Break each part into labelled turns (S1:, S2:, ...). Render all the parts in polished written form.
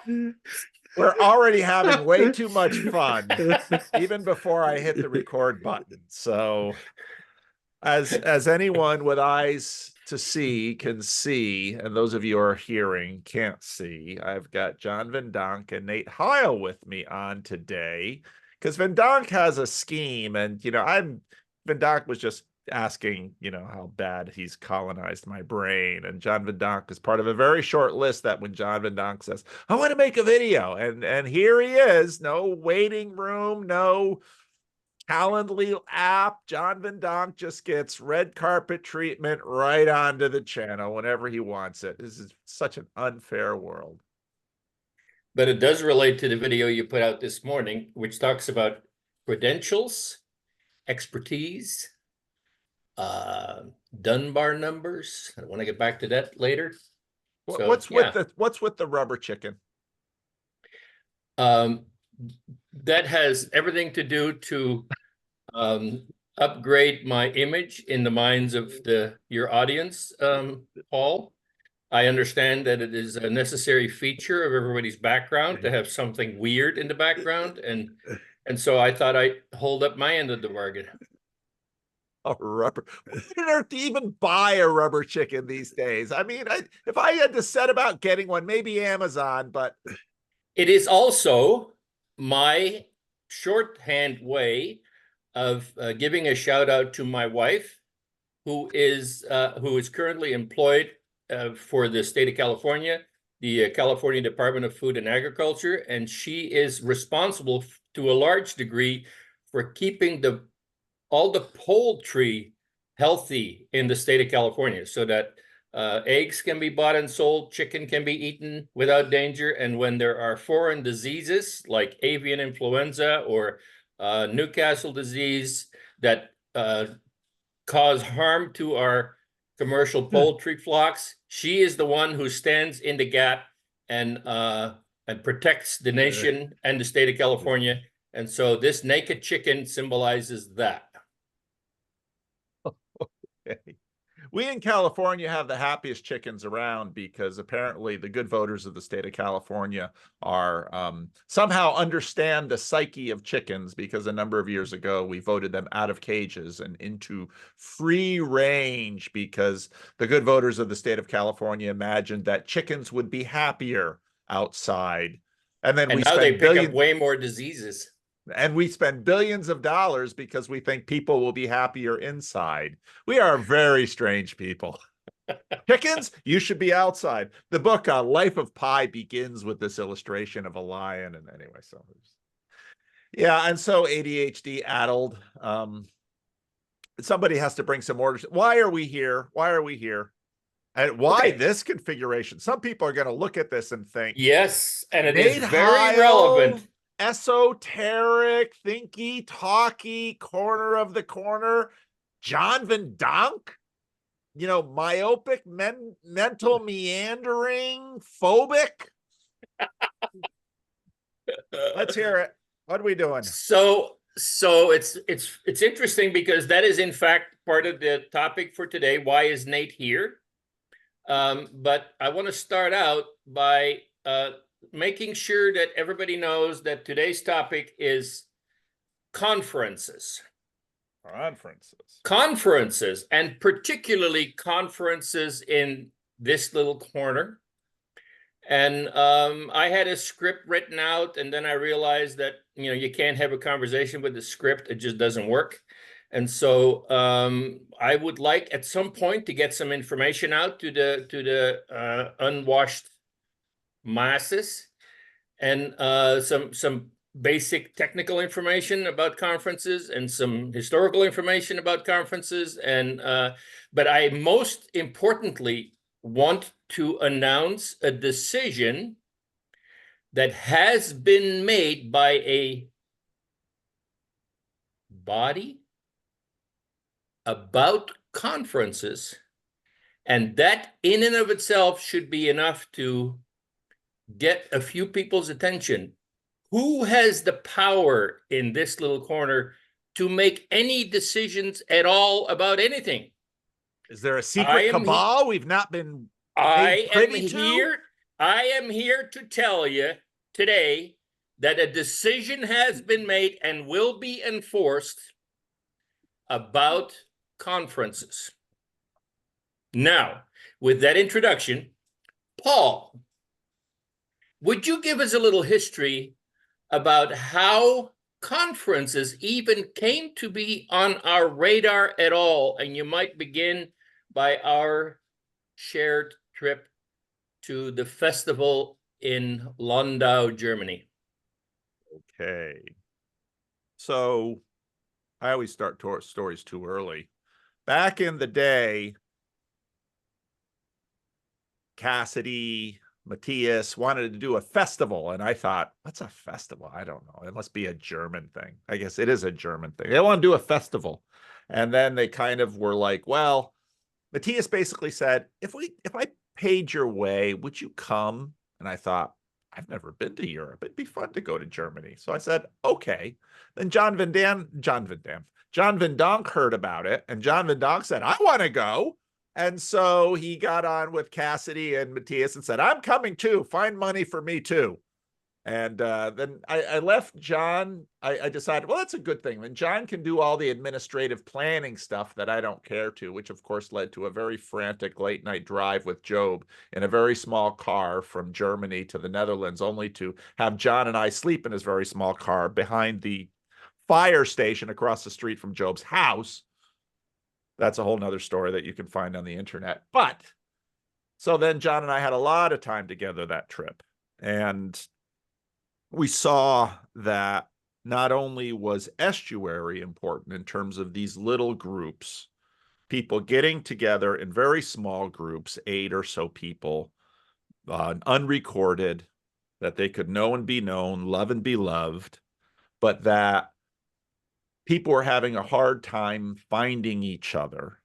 S1: We're already having way too much fun, even before I hit the record button. So, as anyone with eyes to see can see, and those of you who are hearing can't see, I've got John Van Donk and Nate Heil with me on today, because Van Donk has a scheme, and Van Donk was just asking, how bad he's colonized my brain. And John Van Donk is part of a very short list that when John Van Donk says, I want to make a video, and here he is, no waiting room, no Calendly app. John Van Donk just gets red carpet treatment right onto the channel whenever he wants it. This is such an unfair world.
S2: But it does relate to the video you put out this morning, which talks about credentials, expertise, Dunbar numbers. I want to get back to that later.
S1: What's with the rubber chicken?
S2: That has everything to do to upgrade my image in the minds of your audience, Paul. I understand that it is a necessary feature of everybody's background to have something weird in the background, and so I thought I'd hold up my end of the bargain.
S1: A rubber. Who on earth even buy a rubber chicken these days? I mean, if I had to set about getting one, maybe Amazon, but
S2: it is also my shorthand way of giving a shout out to my wife, who is currently employed for the state of California, the California Department of Food and Agriculture, and she is responsible to a large degree for keeping all the poultry healthy in the state of California, so that eggs can be bought and sold, chicken can be eaten without danger, and when there are foreign diseases like avian influenza or Newcastle disease that cause harm to our commercial poultry flocks, she is the one who stands in the gap and protects the nation and the state of California. And so this naked chicken symbolizes that.
S1: Okay. We in California have the happiest chickens around because apparently the good voters of the state of California are somehow understand the psyche of chickens, because a number of years ago we voted them out of cages and into free range because the good voters of the state of California imagined that chickens would be happier outside. And then
S2: now they pick up way more diseases.
S1: And we spend billions of dollars because we think people will be happier inside. We are very strange people. Chickens, you should be outside. The book Life of Pi begins with this illustration of a lion. And anyway, so yeah, and so ADHD addled. Somebody has to bring some orders. Why are we here? Why are we here? And why this configuration? Some people are going to look at this and think,
S2: yes, and it is very relevant.
S1: Esoteric, thinky, talky, corner of the corner, John Van Donk, myopic, mental meandering, phobic. Let's hear it. What are we doing?
S2: So it's interesting because that is in fact part of the topic for today. Why is Nate here? But I want to start out by making sure that everybody knows that today's topic is conferences. Conferences, and particularly conferences in this little corner. And I had a script written out, and then I realized that you can't have a conversation with the script; it just doesn't work. And so I would like at some point to get some information out to the unwashed masses, and some basic technical information about conferences and some historical information about conferences. And but I most importantly want to announce a decision that has been made by a body about conferences, and that in and of itself should be enough to get a few people's attention. Who has the power in this little corner to make any decisions at all about anything?
S1: Is there a secret cabal we've not been privy to?
S2: I am here to tell you today that a decision has been made and will be enforced about conferences. Now, with that introduction, Paul, would you give us a little history about how conferences even came to be on our radar at all? And you might begin by our shared trip to the festival in Landau, Germany.
S1: Okay. So I always start stories too early. Back in the day, Cassidy, Matthias wanted to do a festival. And I thought, what's a festival? I don't know. It must be a German thing. I guess it is a German thing. They want to do a festival. And then they kind of were like, well, Matthias basically said, if I paid your way, would you come? And I thought, I've never been to Europe. It'd be fun to go to Germany. So I said, okay. Then John Van Donk heard about it. And John Van Donk said, I want to go. And so he got on with Cassidy and Matthias and said, I'm coming too. Find money for me too. And then I left John. I decided, well, that's a good thing. Then John can do all the administrative planning stuff that I don't care to, which of course led to a very frantic late night drive with Job in a very small car from Germany to the Netherlands, only to have John and I sleep in his very small car behind the fire station across the street from Job's house. That's a whole nother story that you can find on the internet. But so then John and I had a lot of time together that trip. And we saw that not only was Estuary important in terms of these little groups, people getting together in very small groups, 8 or so people, unrecorded, that they could know and be known, love and be loved, but that people were having a hard time finding each other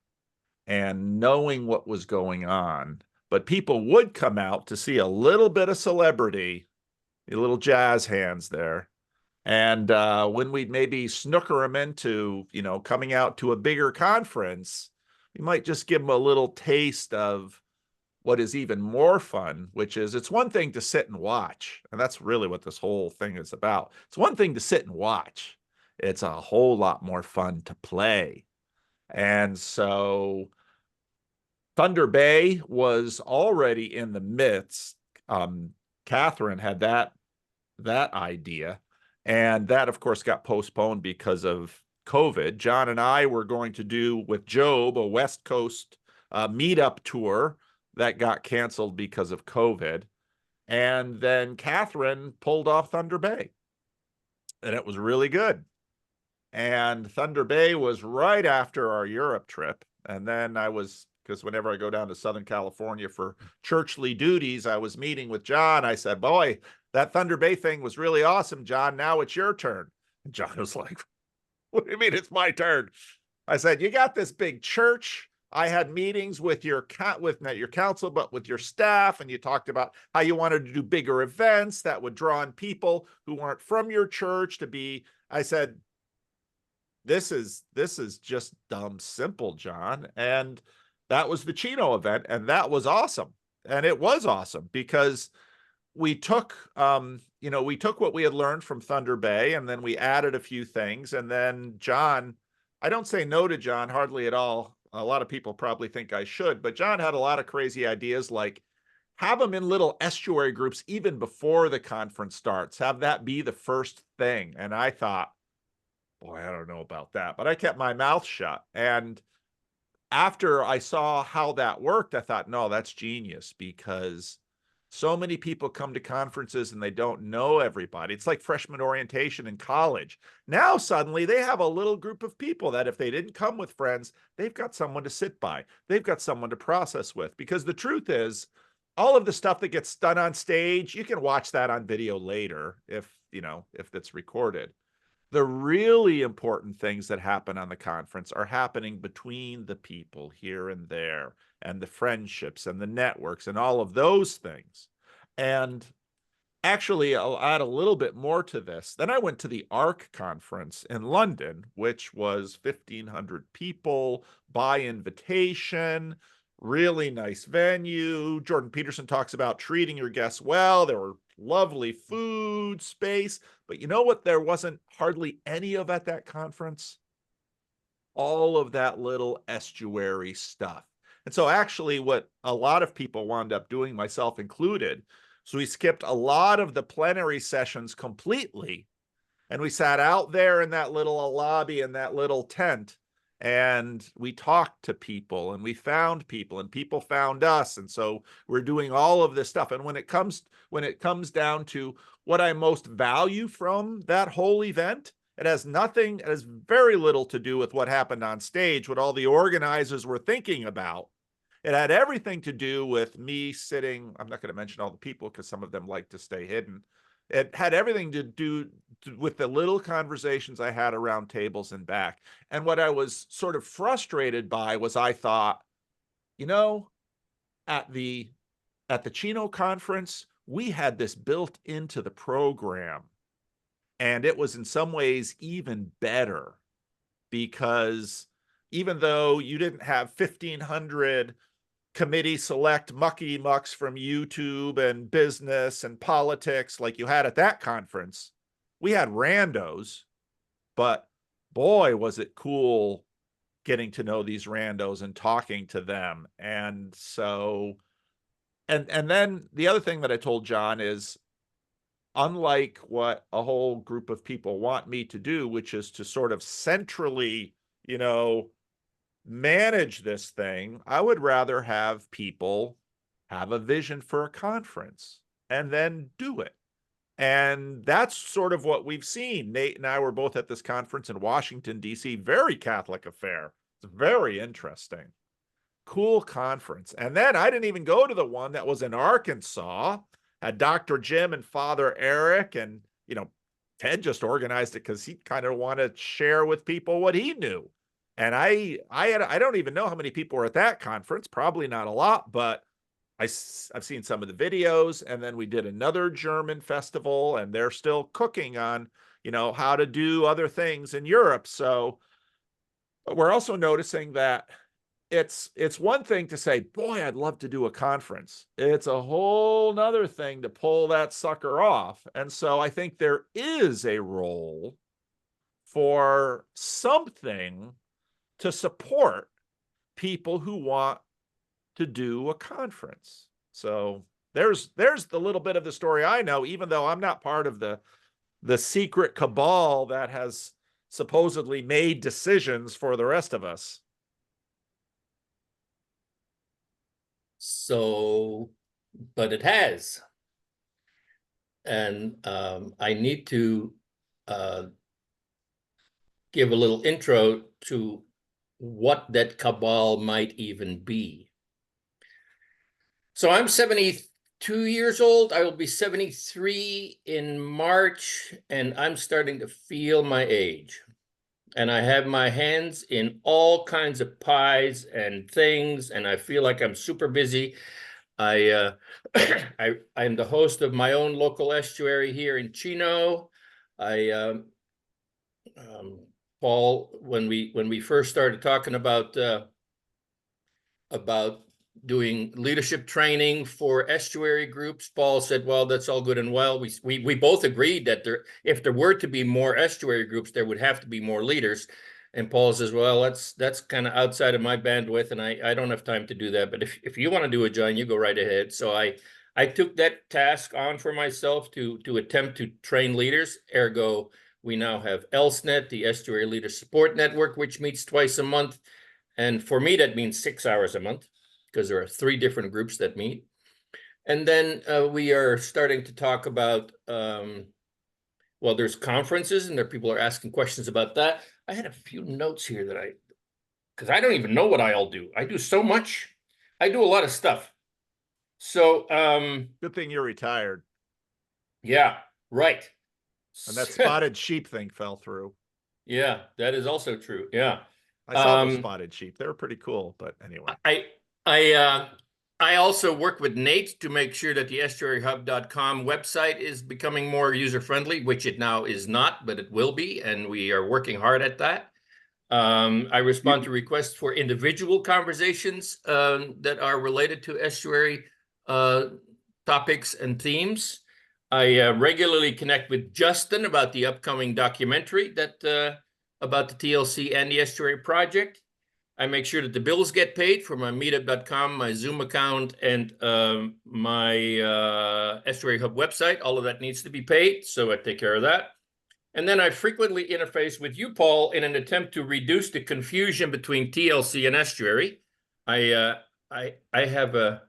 S1: and knowing what was going on. But people would come out to see a little bit of celebrity, a little jazz hands there. And when we'd maybe snooker them into, coming out to a bigger conference, we might just give them a little taste of what is even more fun, which is it's one thing to sit and watch. And that's really what this whole thing is about. It's one thing to sit and watch. It's a whole lot more fun to play. And so Thunder Bay was already in the midst. Catherine had that idea. And that, of course, got postponed because of COVID. John and I were going to do with Job a West Coast meetup tour that got canceled because of COVID. And then Catherine pulled off Thunder Bay. And it was really good. And Thunder Bay was right after our Europe trip. And then because whenever I go down to Southern California for churchly duties, I was meeting with John. I said, boy, that Thunder Bay thing was really awesome, John. Now it's your turn. And John was like, what do you mean it's my turn? I said, you got this big church. I had meetings with not your council, but with your staff. And you talked about how you wanted to do bigger events that would draw in people who weren't from your church to be. I said, this is just dumb simple, John. And that was the Chino event. And that was awesome. And it was awesome because we took what we had learned from Thunder Bay, and then we added a few things. And then John, I don't say no to John hardly at all. A lot of people probably think I should, but John had a lot of crazy ideas, like have them in little estuary groups even before the conference starts. Have that be the first thing. And I thought, boy, I don't know about that, but I kept my mouth shut. And after I saw how that worked, I thought, no, that's genius, because so many people come to conferences and they don't know everybody. It's like freshman orientation in college. Now, suddenly they have a little group of people that if they didn't come with friends, they've got someone to sit by. They've got someone to process with, because the truth is all of the stuff that gets done on stage, you can watch that on video later if it's recorded. The really important things that happen on the conference are happening between the people here and there, and the friendships and the networks and all of those things. And actually, I'll add a little bit more to this. Then I went to the ARC conference in London, which was 1,500 people by invitation. really nice venue. Jordan Peterson talks about treating your guests well. There were lovely food, space, but you know what? There wasn't hardly any of at that conference. All of that little estuary stuff. And so actually what a lot of people wound up doing, myself included, so we skipped a lot of the plenary sessions completely. And we sat out there in that little lobby in that little tent, and we talked to people, and we found people, and people found us. And so we're doing all of this stuff. And when it comes down to what I most value from that whole event, it has very little to do with what happened on stage, what all the organizers were thinking about. It had everything to do with me sitting. I'm not going to mention all the people because some of them like to stay hidden. It had everything to do with the little conversations I had around tables and back. And what I was sort of frustrated by was I thought, you know, at the Chino conference, we had this built into the program. And it was in some ways even better because even though you didn't have 1,500 committee select mucky mucks from YouTube and business and politics like you had at that conference, we had randos, but boy, was it cool getting to know these randos and talking to them. And so, and then the other thing that I told John is, unlike what a whole group of people want me to do, which is to sort of centrally, manage this thing, I would rather have people have a vision for a conference and then do it. And that's sort of what we've seen. Nate and I were both at this conference in Washington, D.C., very Catholic affair. It's very interesting. Cool conference. And then I didn't even go to the one that was in Arkansas, had Dr. Jim and Father Eric, and Ted just organized it because he kind of wanted to share with people what he knew. And I don't even know how many people were at that conference, probably not a lot, but I've seen some of the videos. And then we did another German festival, and they're still cooking on how to do other things in Europe. So but we're also noticing that it's one thing to say, boy, I'd love to do a conference. It's a whole nother thing to pull that sucker off. And so I think there is a role for something to support people who want to do a conference. So there's the little bit of the story I know, even though I'm not part of the secret cabal that has supposedly made decisions for the rest of us.
S2: So, but it has. And I need to give a little intro to what that cabal might even be. So I'm 72 years old. I will be 73 in March, and I'm starting to feel my age. And I have my hands in all kinds of pies and things, and I feel like I'm super busy. I'm the host of my own local estuary here in Chino. Paul, when we first started talking about doing leadership training for estuary groups, Paul said, well, that's all good and well. We both agreed that if there were to be more estuary groups, there would have to be more leaders. And Paul says, well, that's kind of outside of my bandwidth, and I don't have time to do that. But if you want to do it, John, you go right ahead. So I took that task on for myself to attempt to train leaders. Ergo, we now have ELSNet, the Estuary Leader Support Network, which meets twice a month. And for me, that means 6 hours a month, because there are 3 different groups that meet. And then we are starting to talk about, well, there's conferences, and people are asking questions about that. I had a few notes here because I don't even know what I all do. I do so much. I do a lot of stuff. So
S1: good thing you're retired.
S2: Yeah, right.
S1: And that spotted sheep thing fell through.
S2: Yeah, that is also true. Yeah.
S1: I saw those spotted sheep. They were pretty cool, but anyway.
S2: I also work with Nate to make sure that the estuaryhub.com website is becoming more user-friendly, which it now is not, but it will be, and we are working hard at that. I respond to requests for individual conversations that are related to estuary topics and themes. I regularly connect with Justin about the upcoming documentary that about the TLC and the estuary project. I make sure that the bills get paid for my meetup.com, my Zoom account, and my Estuary Hub website. All of that needs to be paid, so I take care of that. And then I frequently interface with you, Paul, in an attempt to reduce the confusion between TLC and estuary. I have a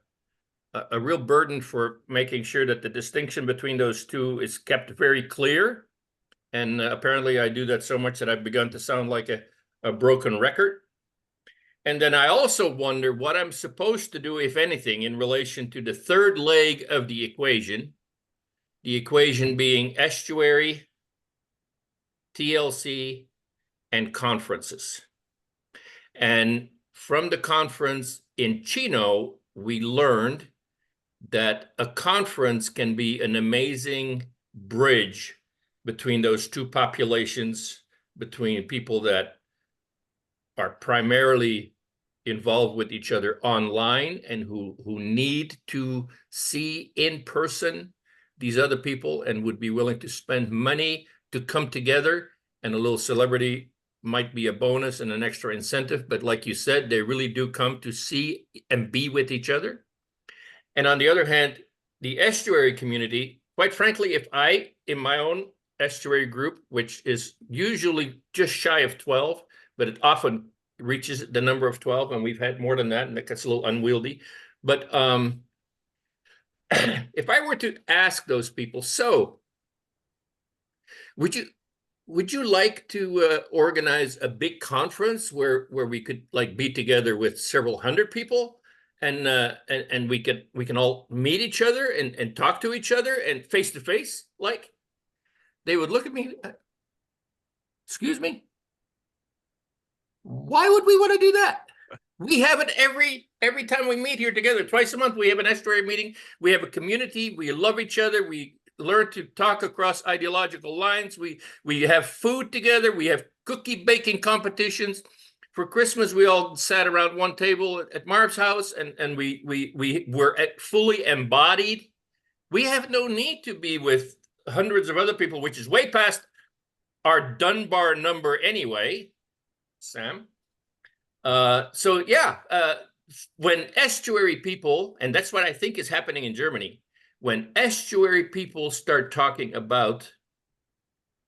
S2: real burden for making sure that the distinction between those two is kept very clear. And apparently I do that so much that I've begun to sound like a broken record. And then I also wonder what I'm supposed to do, if anything, in relation to the third leg of the equation being estuary, TLC, and conferences. And from the conference in Chino, we learned that a conference can be an amazing bridge between those two populations, between people that are primarily involved with each other online and who need to see in person these other people and would be willing to spend money to come together, and a little celebrity might be a bonus and an extra incentive, but like you said, they really do come to see and be with each other. And on the other hand, the estuary community, quite frankly, if I, in my own estuary group, which is usually just shy of 12, but it often reaches the number of 12, and we've had more than that, and that gets a little unwieldy. But if I were to ask those people, so would you like to organize a big conference where we could like be together with several hundred people, and we can all meet each other and talk to each other and face to face? Like, they would look at me, excuse me, why would we want to do that? We have it every time we meet here together, twice a month. We have an estuary meeting. We have a community. We love each other. We learn to talk across ideological lines. We have food together. We have cookie baking competitions. For Christmas, we all sat around one table at Marv's house, and we were fully embodied. We have no need to be with hundreds of other people, which is way past our Dunbar number anyway, Sam. So yeah, when estuary people, and that's what I think is happening in Germany, when estuary people start talking about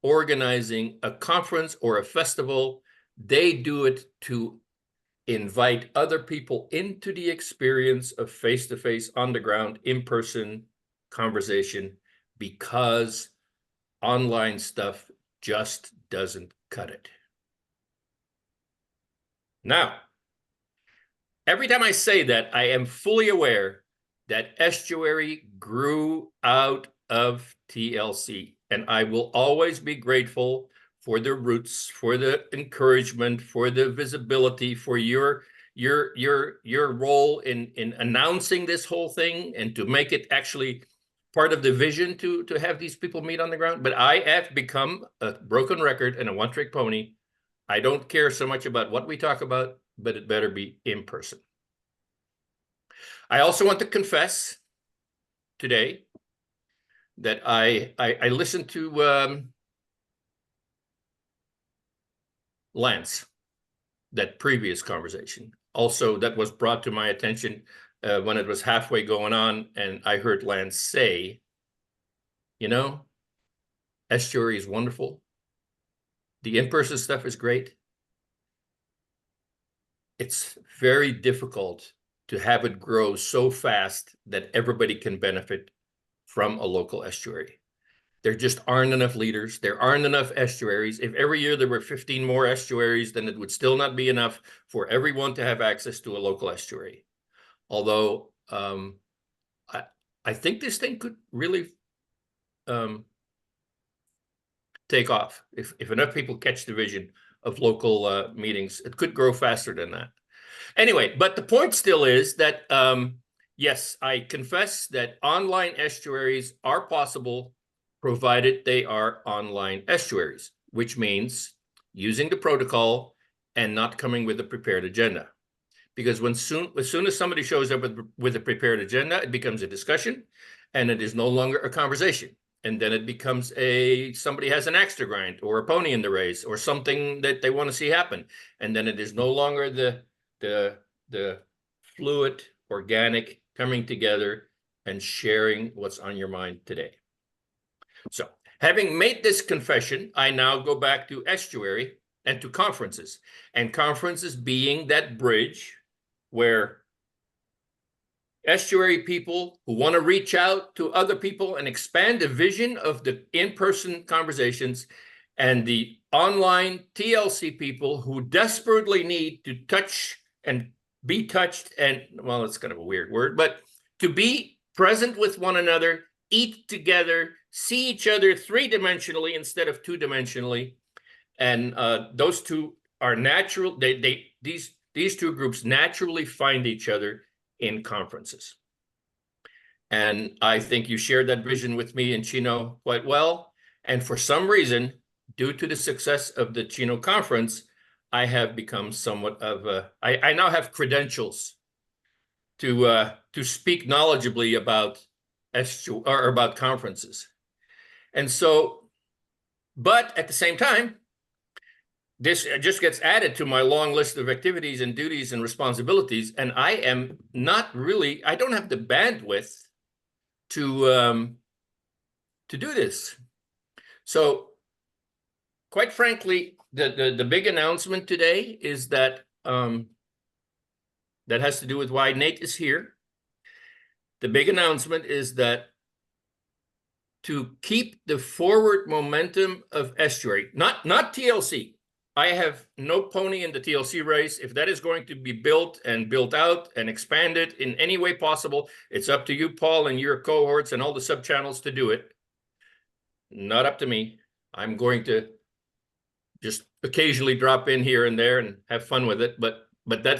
S2: organizing a conference or a festival, they do it to invite other people into the experience of face-to-face, on the ground, in-person conversation, because online stuff just doesn't cut it. Now, every time I say that, I am fully aware that estuary grew out of TLC, and I will always be grateful for the roots, for the encouragement, for the visibility, for your role in announcing this whole thing and to make it actually part of the vision to have these people meet on the ground. But I have become a broken record and a one-trick pony. I don't care so much about what we talk about, but it better be in person. I also want to confess today that I listened to Lance, that previous conversation. Also, that was brought to my attention when it was halfway going on, and I heard Lance say, you know, estuary is wonderful. The in-person stuff is great. It's very difficult to have it grow so fast that everybody can benefit from a local estuary. There just aren't enough leaders. There aren't enough estuaries. If every year there were 15 more estuaries, then it would still not be enough for everyone to have access to a local estuary. Although I think this thing could really take off. If enough people catch the vision of local meetings, it could grow faster than that. Anyway, but the point still is that, yes, I confess that online estuaries are possible, provided they are online estuaries, which means using the protocol and not coming with a prepared agenda. Because as soon as somebody shows up with a prepared agenda, it becomes a discussion, and it is no longer a conversation. And then it becomes somebody has an axe to grind or a pony in the race or something that they want to see happen. And then it is no longer the fluid, organic coming together and sharing what's on your mind today. So having made this confession, I now go back to Estuary and to conferences, and conferences being that bridge where Estuary people who want to reach out to other people and expand the vision of the in-person conversations, and the online TLC people who desperately need to touch and be touched, and well, it's kind of a weird word, but to be present with one another, eat together, see each other three-dimensionally instead of two-dimensionally. And those two are natural. These two groups naturally find each other in conferences. And I think you shared that vision with me and Chino quite well. And for some reason, due to the success of the Chino conference, I have become somewhat of I now have credentials to speak knowledgeably about about conferences. And so, but at the same time, this just gets added to my long list of activities and duties and responsibilities. And I am not really, I don't have the bandwidth to do this. So quite frankly, the big announcement today is that that has to do with why Nate is here. The big announcement is that to keep the forward momentum of Estuary, not TLC. I have no pony in the TLC race. If that is going to be built and built out and expanded in any way possible, it's up to you, Paul, and your cohorts and all the sub-channels to do it. Not up to me. I'm going to just occasionally drop in here and there and have fun with it, but that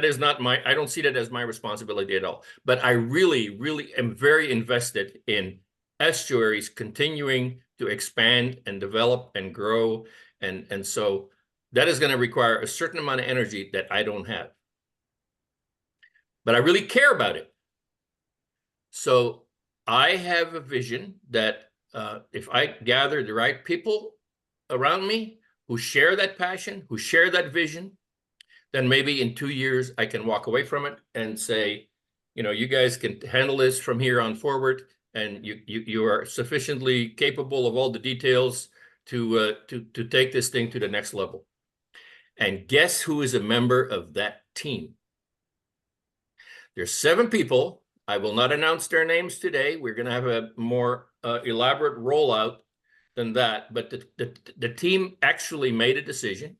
S2: is not my, I don't see that as my responsibility at all. But I really, really am very invested in Estuaries continuing to expand and develop and grow. And so that is going to require a certain amount of energy that I don't have. But I really care about it. So I have a vision that if I gather the right people around me who share that passion, who share that vision, then maybe in 2 years I can walk away from it and say, you know, you guys can handle this from here on forward, and you are sufficiently capable of all the details to take this thing to the next level. And guess who is a member of that team? There's 7 people. I will not announce their names today. We're going to have a more elaborate rollout than that. But the team actually made a decision,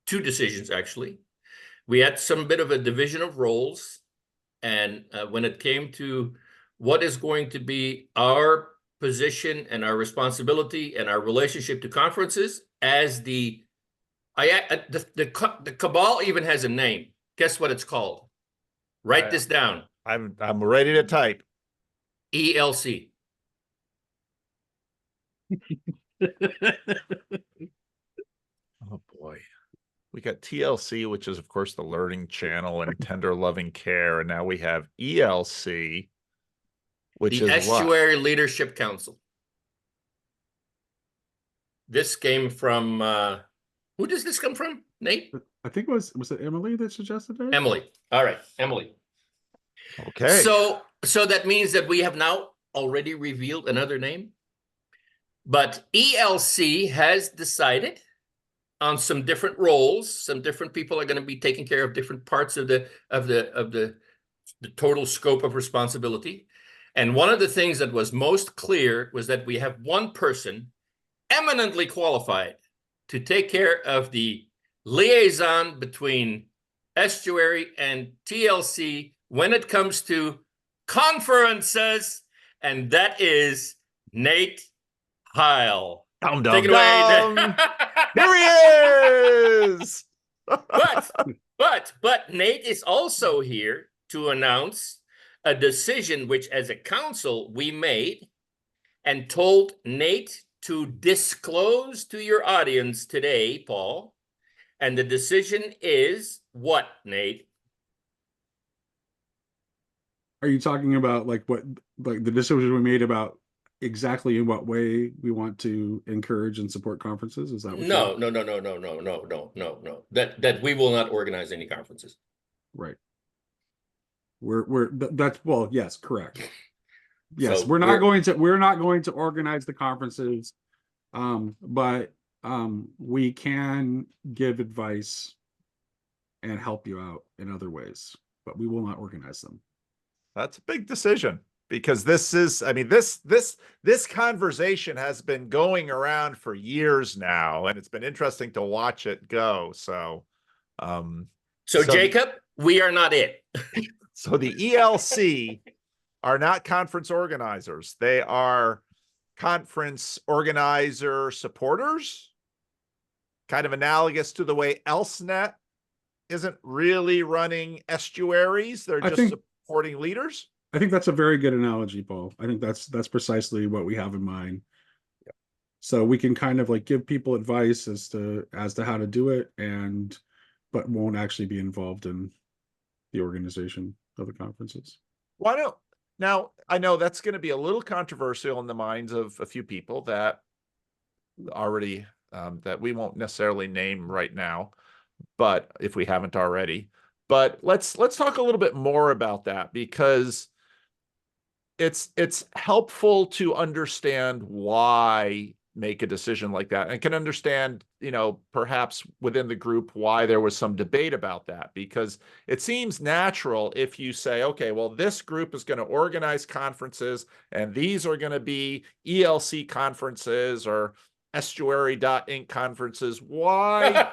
S2: 2 decisions actually. We had some bit of a division of roles. And when it came to what is going to be our position and our responsibility and our relationship to conferences, as the cabal even has a name. Guess what it's called? Write this down.
S1: I'm ready to type.
S2: ELC.
S1: Oh boy. We got TLC, which is of course the learning channel and tender loving care, and now we have ELC, which
S2: the
S1: is
S2: Estuary Leadership Council. This came from who does this come from, Nate?
S3: I think was it Emily that suggested that?
S2: Emily. All right, Emily.
S1: Okay.
S2: So that means that we have now already revealed another name. But ELC has decided on some different roles. Some different people are going to be taking care of different parts of the total scope of responsibility. And one of the things that was most clear was that we have one person eminently qualified to take care of the liaison between Estuary and TLC when it comes to conferences, and that is Nate Heil.
S1: Dum,
S2: Take
S1: dum,
S2: it away.
S1: dum. Here he is.
S2: But Nate is also here to announce a decision which, as a council, we made and told Nate to disclose to your audience today, Paul. And the decision is what, Nate?
S3: Are you talking about like the decision we made about exactly in what way we want to encourage and support conferences? Is that what
S2: No. That we will not organize any conferences.
S3: Right. That's, well, yes, correct. Yes,
S2: So
S3: we're not going to organize the conferences, but we can give advice and help you out in other ways, but we will not organize them.
S1: That's a big decision, because this is, I mean, this conversation has been going around for years now, and it's been interesting to watch it go. So
S2: Jacob, we are not it.
S1: So the ELC are not conference organizers. They are conference organizer supporters, kind of analogous to the way ElseNet isn't really running estuaries. They're just supporting leaders.
S3: I think that's a very good analogy, Paul. I think that's precisely what we have in mind.
S1: Yep.
S3: So we can kind of like give people advice as to how to do it, but won't actually be involved in the organization of the conferences.
S1: Why don't, now I know that's going to be a little controversial in the minds of a few people that already that we won't necessarily name right now, but if we haven't already, but let's talk a little bit more about that, because it's helpful to understand why make a decision like that, and can understand, you know, perhaps within the group why there was some debate about that, because it seems natural if you say, okay, well, this group is going to organize conferences and these are going to be ELC conferences or Estuary.inc conferences. Why?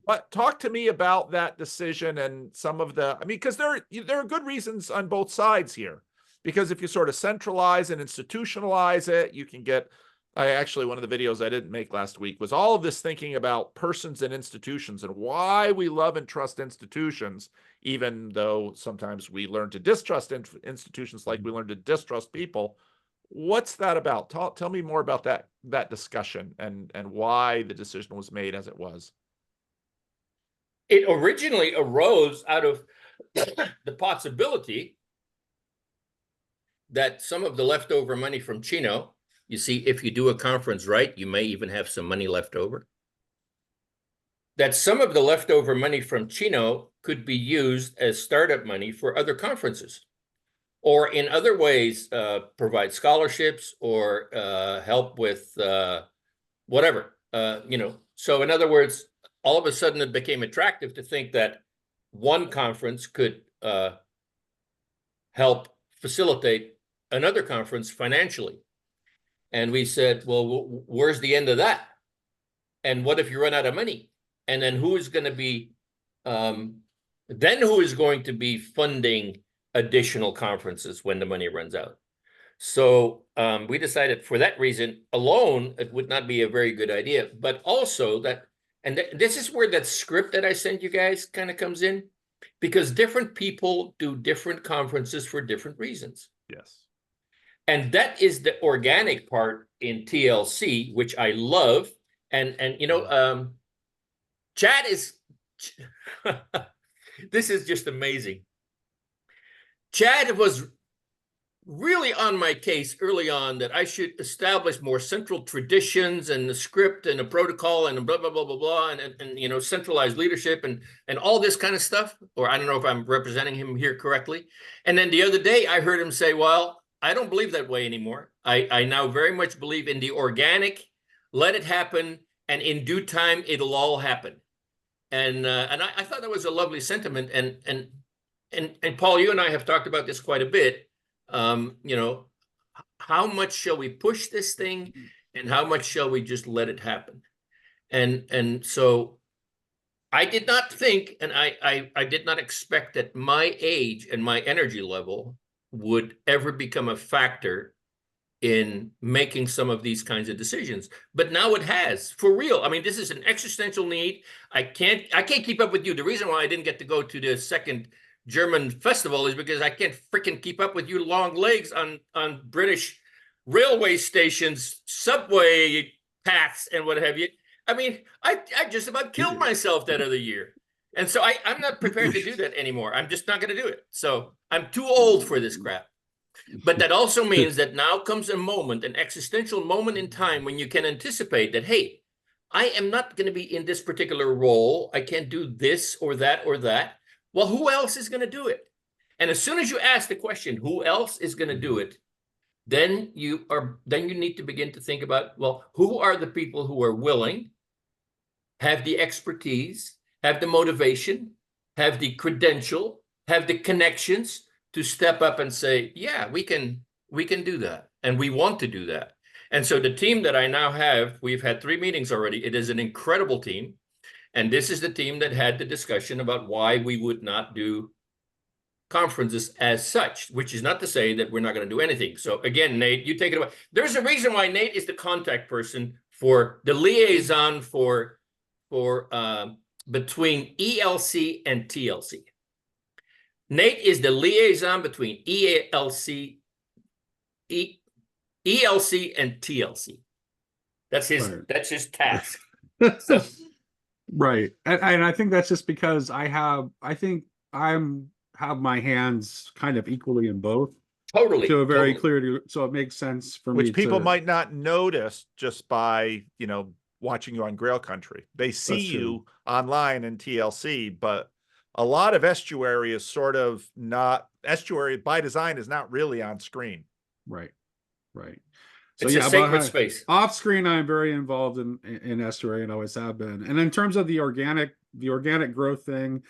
S1: But talk to me about that decision and some of the, I mean, because there are good reasons on both sides here, because if you sort of centralize and institutionalize it, you can get, one of the videos I didn't make last week was all of this thinking about persons and institutions and why we love and trust institutions, even though sometimes we learn to distrust institutions like we learn to distrust people. What's that about? Tell me more about that discussion and why the decision was made as it was.
S2: It originally arose out of the possibility that some of the leftover money from Chino, you see, if you do a conference right, you may even have some money left over. That some of the leftover money from Chino could be used as startup money for other conferences, or in other ways, provide scholarships or help with whatever, you know. So in other words, all of a sudden it became attractive to think that one conference could help facilitate another conference financially. And we said, well, where's the end of that? And what if you run out of money? And then who is going to be, funding additional conferences when the money runs out? So we decided for that reason alone, it would not be a very good idea, but also that, and this is where that script that I sent you guys kind of comes in, because different people do different conferences for different reasons.
S1: Yes.
S2: And that is the organic part in TLC, which I love. And you know, Chad is, this is just amazing. Chad was really on my case early on that I should establish more central traditions and the script and the protocol and blah, blah, blah, blah, blah, and you know, centralized leadership and all this kind of stuff. Or I don't know if I'm representing him here correctly. And then the other day I heard him say, well, I don't believe that way anymore. I now very much believe in the organic, let it happen, and in due time, it'll all happen. And I thought that was a lovely sentiment. And Paul, you and I have talked about this quite a bit. You know, how much shall we push this thing, and how much shall we just let it happen? And so I did not think, and I did not expect that my age and my energy level would ever become a factor in making some of these kinds of decisions. But now it has, for real. I mean, this is an existential need. I can't keep up with you. The reason why I didn't get to go to the second German festival is because I can't freaking keep up with you long legs on British railway stations, subway paths, and what have you. I mean, I just about killed myself that other year. And so I'm not prepared to do that anymore. I'm just not going to do it. So I'm too old for this crap. But that also means that now comes a moment, an existential moment in time when you can anticipate that, hey, I am not going to be in this particular role. I can't do this or that or that. Well, who else is going to do it? And as soon as you ask the question, who else is going to do it? Then you need to begin to think about, well, who are the people who are willing, have the expertise, have the motivation, have the credential, have the connections to step up and say, yeah, we can do that. And we want to do that. And so the team that I now have, we've had 3 meetings already. It is an incredible team. And this is the team that had the discussion about why we would not do conferences as such, which is not to say that we're not going to do anything. So again, Nate, you take it away. There's a reason why Nate is the contact person for the liaison for between ELC and TLC. Nate is the liaison between ELC and TLC. That's his task. So.
S3: Right. And I think that's just because I have my hands kind of equally in both.
S2: Totally.
S3: To a very clear, so it makes sense for me.
S1: Which people might not notice just by, watching you on Grail Country. They see you online in TLC, but a lot of Estuary is sort of not, Estuary by design is not really on screen.
S3: Right.
S2: So it's a sacred space.
S3: Off screen, I'm very involved in Estuary and always have been. And in terms of the organic growth thing,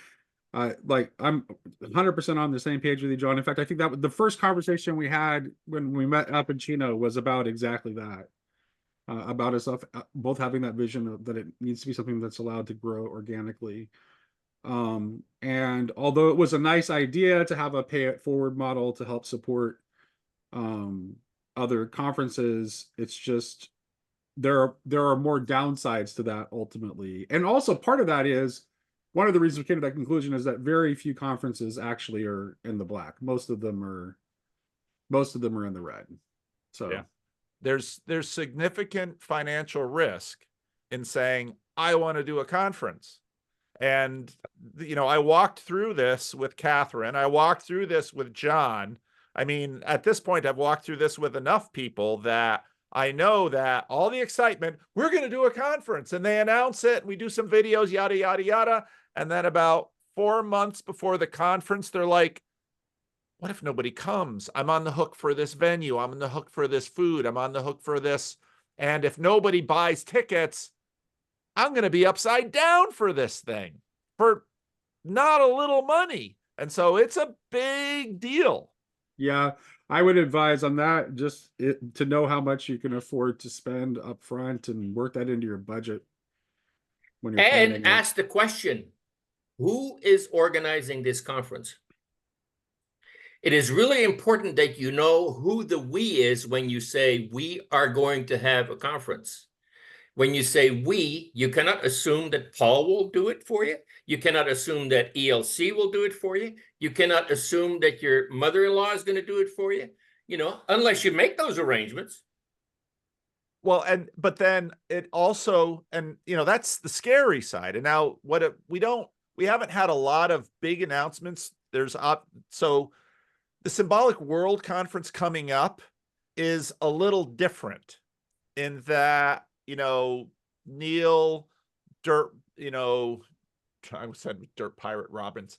S3: like I'm 100% on the same page with you, John. In fact, I think that the first conversation we had when we met up in Chino was about exactly that, about us both having that vision that it needs to be something that's allowed to grow organically. And although it was a nice idea to have a pay it forward model to help support other conferences, it's just there are more downsides to that ultimately. And also part of that is one of the reasons we came to that conclusion is that very few conferences actually are in the black. Most of them are in the red. So
S1: yeah, there's significant financial risk in saying I want to do a conference. And I walked through this with Catherine. I walked through this with John. I mean, at this point, I've walked through this with enough people that I know that all the excitement, we're going to do a conference, and they announce it, and we do some videos, yada, yada, yada. And then about 4 months before the conference, they're like, what if nobody comes? I'm on the hook for this venue. I'm on the hook for this food. I'm on the hook for this. And if nobody buys tickets, I'm going to be upside down for this thing for not a little money. And so it's a big deal.
S3: Yeah, I would advise on that just to know how much you can afford to spend up front and work that into your budget when you're planning.
S2: And ask the question, who is organizing this conference? It is really important that you know who the we is when you say we are going to have a conference. When you say we, you cannot assume that Paul will do it for you. You cannot assume that ELC will do it for you. You cannot assume that your mother-in-law is going to do it for you, unless you make those arrangements.
S1: Well, but then it also, that's the scary side. And now we haven't had a lot of big announcements. So the Symbolic World Conference coming up is a little different in that, Neil Dirt, I said Dirt Pirate Robbins,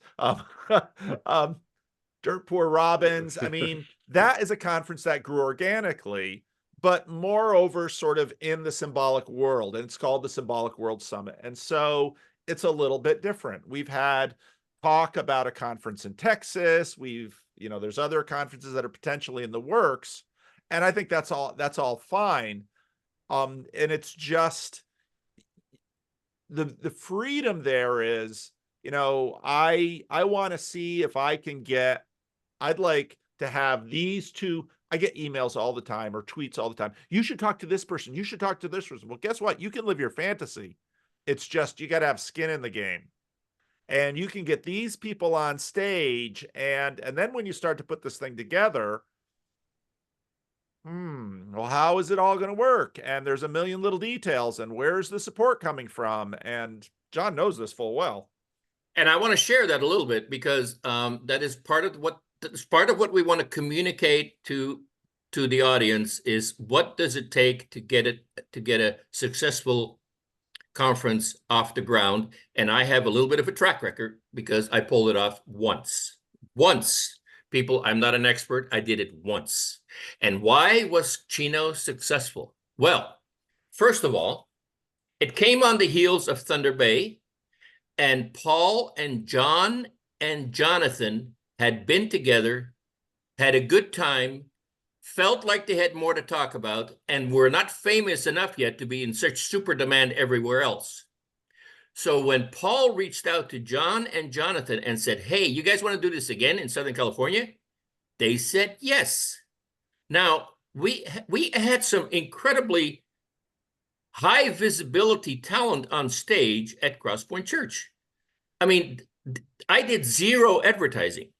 S1: Dirt Poor Robbins. I mean, that is a conference that grew organically, but moreover, sort of in the symbolic world, and it's called the Symbolic World Summit. And so it's a little bit different. We've had talk about a conference in Texas. There's other conferences that are potentially in the works. And I think that's all fine. And it's just the freedom there is, I want to see if I can I'd like to have these two. I get emails all the time or tweets all the time. You should talk to this person. You should talk to this person. Well, guess what? You can live your fantasy. It's just, you got to have skin in the game, and you can get these people on stage. And then when you start to put this thing together, Well, how is it all going to work? And there's a million little details. And where's the support coming from? And John knows this full well.
S2: And I want to share that a little bit because that is part of what we want to communicate to the audience is what does it take to get a successful conference off the ground. And I have a little bit of a track record because I pulled it off once. People, I'm not an expert. I did it once. And why was Chino successful? Well, first of all, it came on the heels of Thunder Bay, and Paul and John and Jonathan had been together, had a good time, felt like they had more to talk about, and were not famous enough yet to be in such super demand everywhere else. So when Paul reached out to John and Jonathan and said, hey, you guys want to do this again in Southern California? They said yes. Now, we had some incredibly high visibility talent on stage at Crosspoint Church. I mean, I did zero advertising.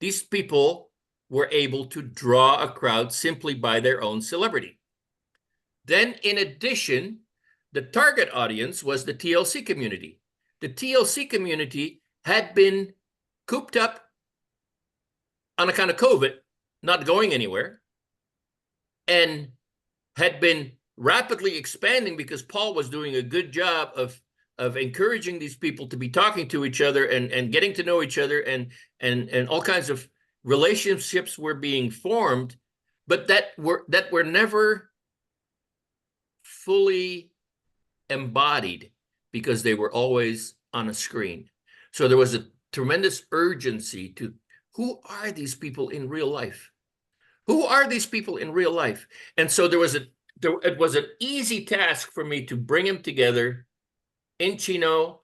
S2: These people were able to draw a crowd simply by their own celebrity. Then, in addition, the target audience was the TLC community. The TLC community had been cooped up on account of COVID, not going anywhere, and had been rapidly expanding because Paul was doing a good job of encouraging these people to be talking to each other and getting to know each other, and all kinds of relationships were being formed, but that were never fully embodied because they were always on a screen. So there was a tremendous urgency to who are these people in real life? Who are these people in real life? And so it was an easy task for me to bring them together in Chino,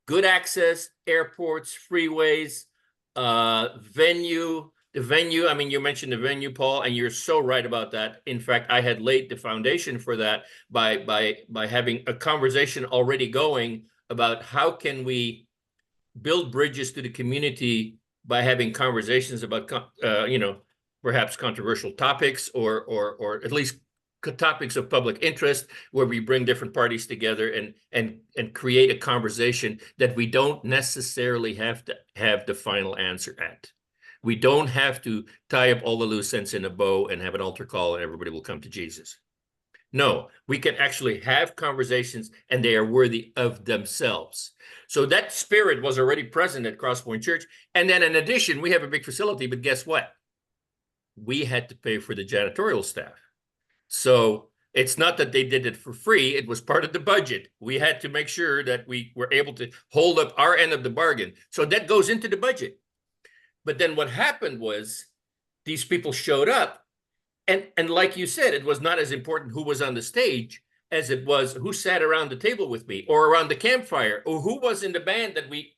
S2: good access, airports, freeways, venue. The venue, I mean, you mentioned the venue, Paul, and you're so right about that. In fact, I had laid the foundation for that by having a conversation already going about how can we build bridges to the community by having conversations about, perhaps controversial topics or at least topics of public interest, where we bring different parties together and create a conversation that we don't necessarily have to have the final answer at. We don't have to tie up all the loose ends in a bow and have an altar call and everybody will come to Jesus. No, we can actually have conversations and they are worthy of themselves. So that spirit was already present at Crosspoint Church. And then in addition, we have a big facility, but guess what? We had to pay for the janitorial staff. So it's not that they did it for free. It was part of the budget. We had to make sure that we were able to hold up our end of the bargain. So that goes into the budget. But then what happened was these people showed up. And like you said, it was not as important who was on the stage as it was who sat around the table with me or around the campfire, or who was in the band that we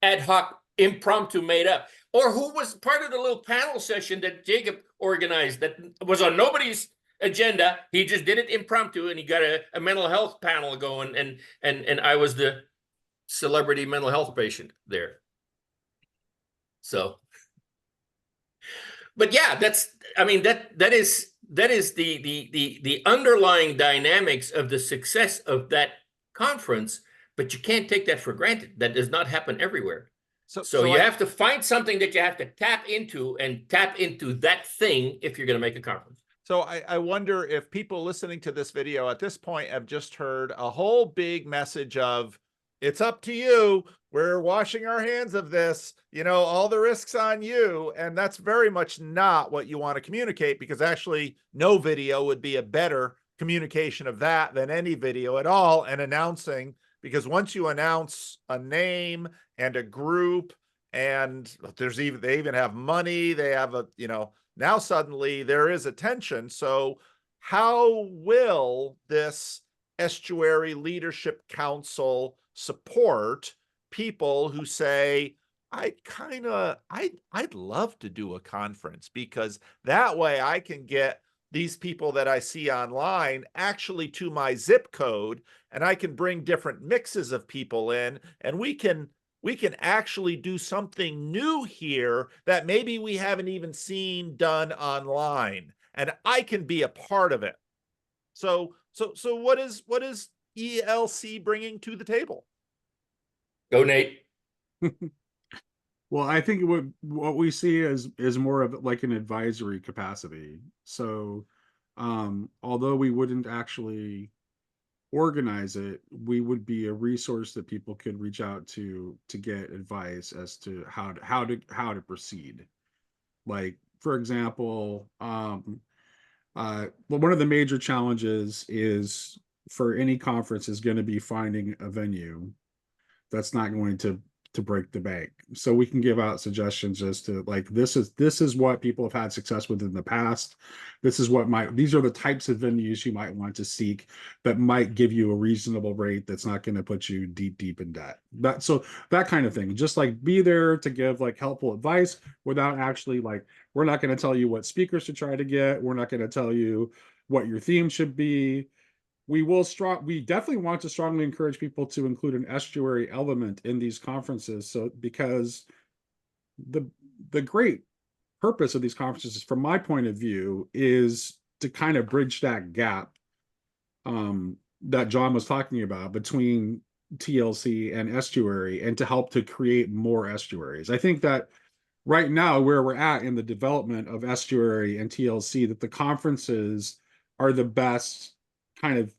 S2: ad hoc impromptu made up, or who was part of the little panel session that Jacob organized that was on nobody's agenda. He just did it impromptu and he got a mental health panel going, and I was the celebrity mental health patient there. So, but yeah, that is the underlying dynamics of the success of that conference, but you can't take that for granted. That does not happen everywhere. So you have to find something that you have to tap into and tap into that thing if you're going to make a conference.
S1: So I wonder if people listening to this video at this point have just heard a whole big message of, it's up to you. We're washing our hands of this, all the risks on you. And that's very much not what you want to communicate, because actually no video would be a better communication of that than any video at all. And announcing, because once you announce a name and a group, and they even have money, they have now suddenly there is attention. So how will this Estuary Leadership Council support people who say, I'd love to do a conference, because that way I can get these people that I see online actually to my zip code, and I can bring different mixes of people in, and we can actually do something new here that maybe we haven't even seen done online. and I can be a part of it. So what is ELC bringing to the table?
S2: Donate.
S3: Well, I think what we see is more of like an advisory capacity. So, although we wouldn't actually organize it, we would be a resource that people could reach out to get advice as to how to proceed. Like, for example, well, one of the major challenges is for any conference is going to be finding a venue that's not going to break the bank. So we can give out suggestions as to like this is what people have had success with in the past. This is what these are the types of venues you might want to seek that might give you a reasonable rate that's not going to put you deep in debt. That kind of thing. Just like be there to give like helpful advice without actually like we're not going to tell you what speakers to try to get. We're not going to tell you what your theme should be. We definitely want to strongly encourage people to include an estuary element in these conferences. So because the great purpose of these conferences, from my point of view, is to kind of bridge that gap that John was talking about between TLC and estuary, and to help to create more estuaries. I think that right now, where we're at in the development of estuary and TLC, that the conferences are the best kind of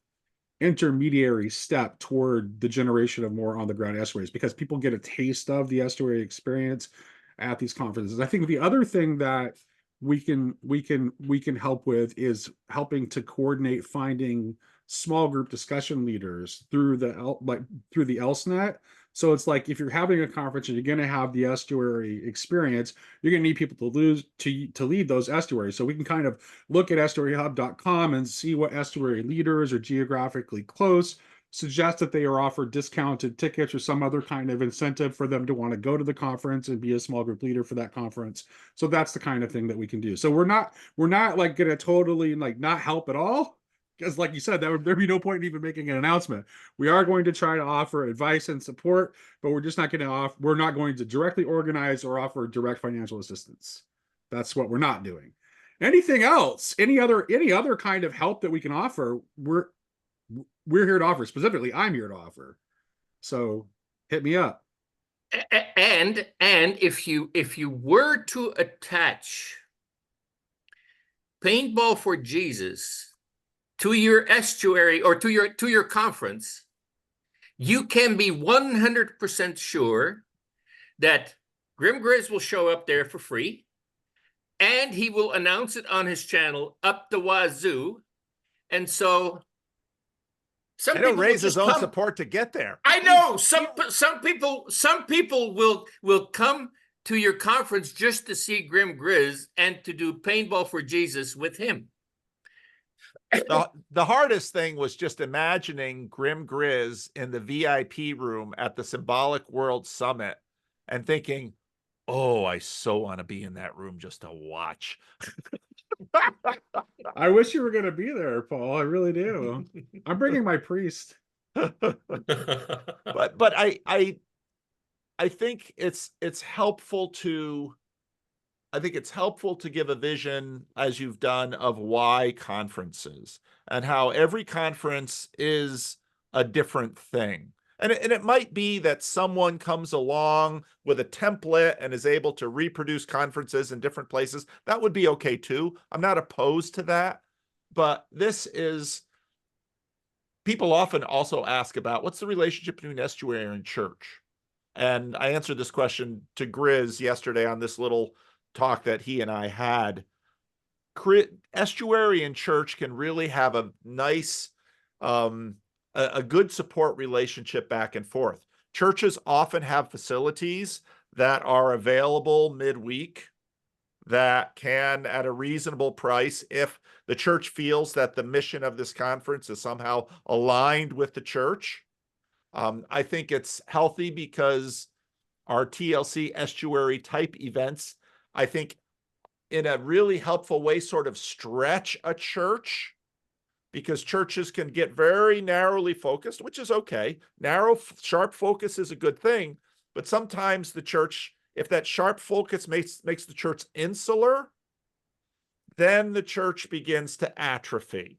S3: intermediary step toward the generation of more on the ground estuaries, because people get a taste of the estuary experience at these conferences. I think the other thing that we can help with is helping to coordinate finding small group discussion leaders through the ELSNet. So it's like if you're having a conference and you're going to have the estuary experience, you're going to need people to lead those estuaries. So we can kind of look at estuaryhub.com and see what estuary leaders are geographically close, suggest that they are offered discounted tickets or some other kind of incentive for them to want to go to the conference and be a small group leader for that conference. So that's the kind of thing that we can do. So we're not like going to totally like not help at all, because like you said, there'd be no point in even making an announcement. We are going to try to offer advice and support, but we're just not going to we're not going to directly organize or offer direct financial assistance. That's what we're not doing. Anything else, any other kind of help that we can offer, we're here to offer. Specifically, I'm here to offer. So hit me up.
S2: And if you were to attach Paintball for Jesus to your estuary or to your conference, you can be 100% sure that Grim Grizz will show up there for free, and he will announce it on his channel up the wazoo. And so some
S1: I don't
S2: people
S1: raise his own support to get there.
S2: I know some people will come to your conference just to see Grim Grizz and to do Paintball for Jesus with him.
S1: The hardest thing was just imagining Grim Grizz in the VIP room at the Symbolic World Summit and thinking, oh, I so want to be in that room just to watch.
S3: I wish you were going to be there, Paul. I really do. I'm bringing my priest.
S1: But I think it's helpful to give a vision, as you've done, of why conferences and how every conference is a different thing. And it might be that someone comes along with a template and is able to reproduce conferences in different places. That would be okay too. I'm not opposed to that. But people often also ask about what's the relationship between estuary and church. And I answered this question to Grizz yesterday on this little talk that he and I had. Estuary and church can really have a nice, a good support relationship back and forth. Churches often have facilities that are available midweek that can, at a reasonable price, if the church feels that the mission of this conference is somehow aligned with the church. I think it's healthy because our TLC estuary type events, I think, in a really helpful way, sort of stretch a church, because churches can get very narrowly focused, which is okay. Narrow, sharp focus is a good thing, but sometimes the church, if that sharp focus makes the church insular, then the church begins to atrophy,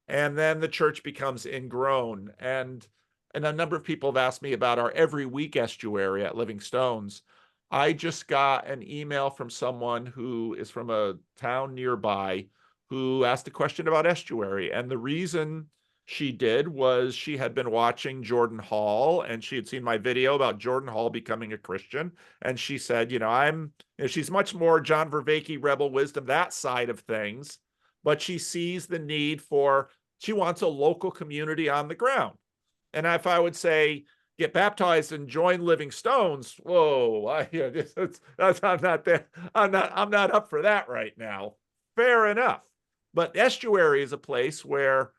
S1: and then the church becomes ingrown. And a number of people have asked me about our every week estuary at Living Stones. I just got an email from someone who is from a town nearby who asked a question about estuary. And the reason she did was she had been watching Jordan Hall, and she had seen my video about Jordan Hall becoming a Christian. And she said, she's much more John Vervaeke, Rebel Wisdom, that side of things. But she sees the need she wants a local community on the ground. And if I would say, get baptized and join Living Stones, whoa, I'm not there. I'm not up for that right now. Fair enough. But Estuary is a place where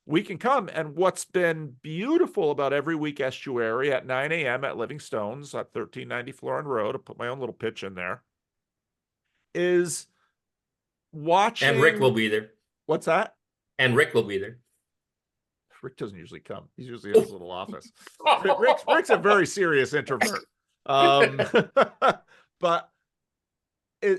S1: we can come. And what's been beautiful about every week Estuary at 9 a.m. at Living Stones at 1390 Florin Road, I'll put my own little pitch in there, is watching.
S2: And Rick will be there.
S1: What's that?
S2: And Rick will be there.
S1: Rick doesn't usually come. He's usually in his little office. Rick's a very serious introvert. But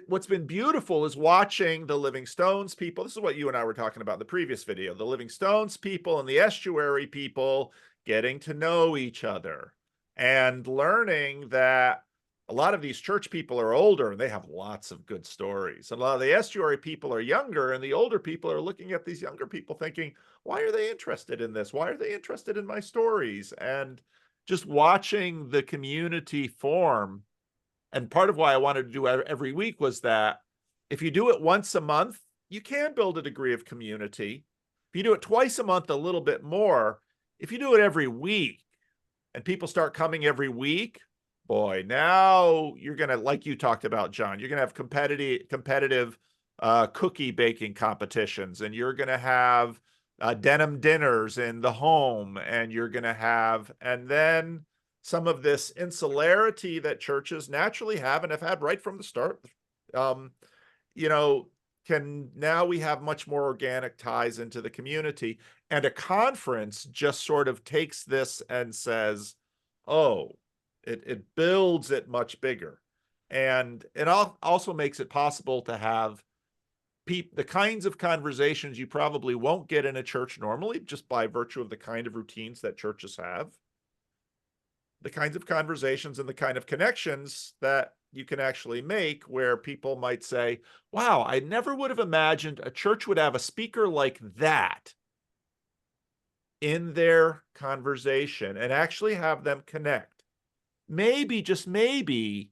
S1: what's been beautiful is watching the Living Stones people. This is what you and I were talking about in the previous video. The Living Stones people and the Estuary people getting to know each other and learning that a lot of these church people are older and they have lots of good stories. And a lot of the Estuary people are younger, and the older people are looking at these younger people thinking, why are they interested in this? Why are they interested in my stories? And just watching the community form. And part of why I wanted to do every week was that if you do it once a month, you can build a degree of community. If you do it twice a month, a little bit more. If you do it every week and people start coming every week, boy, now you're going to, like you talked about, John, you're going to have competitive cookie baking competitions, and you're going to have denim dinners in the home, and you're going to have, and then some of this insularity that churches naturally have and have had right from the start, now we have much more organic ties into the community. And a conference just sort of takes this and says, oh, it builds it much bigger. And it also makes it possible to have the kinds of conversations you probably won't get in a church normally, just by virtue of the kind of routines that churches have. The kinds of conversations and the kind of connections that you can actually make, where people might say, wow, I never would have imagined a church would have a speaker like that in their conversation and actually have them connect. Maybe, just maybe,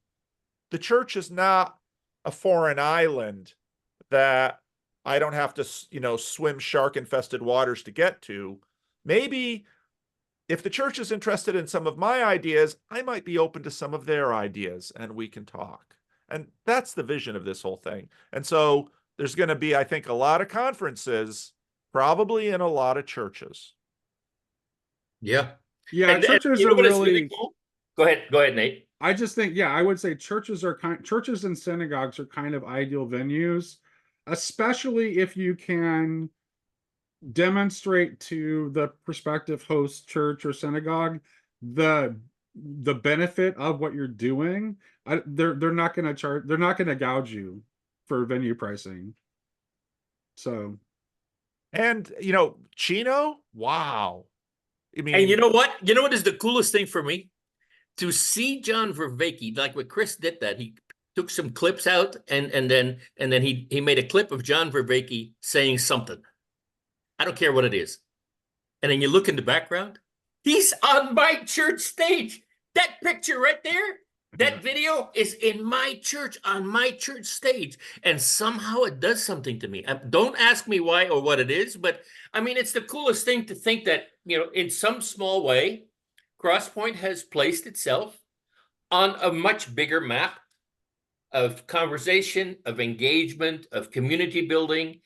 S1: the church is not a foreign island that I don't have to, swim shark-infested waters to get to. Maybe if the church is interested in some of my ideas, I might be open to some of their ideas, and we can talk. And that's the vision of this whole thing. And so there's going to be, I think, a lot of conferences, probably in a lot of churches.
S2: Yeah.
S3: Yeah, churches are really
S2: cool? Go ahead, Nate.
S3: I just think, I would say churches and synagogues are kind of ideal venues, especially if you can demonstrate to the prospective host church or synagogue the benefit of what you're doing. They're not going to charge. They're not going to gouge you for venue pricing. So, and Chino, wow. I mean,
S2: and you know what? You know what is the coolest thing for me? To see John Vervaeke, like what Chris did, that he took some clips out and then he made a clip of John Vervaeke saying something. I don't care what it is. And then you look in the background, he's on my church stage. That picture right there, that video is in my church, on my church stage. And somehow it does something to me. Don't ask me why or what it is, but I mean, it's the coolest thing to think that, in some small way, Crosspoint has placed itself on a much bigger map of conversation, of engagement, of community building,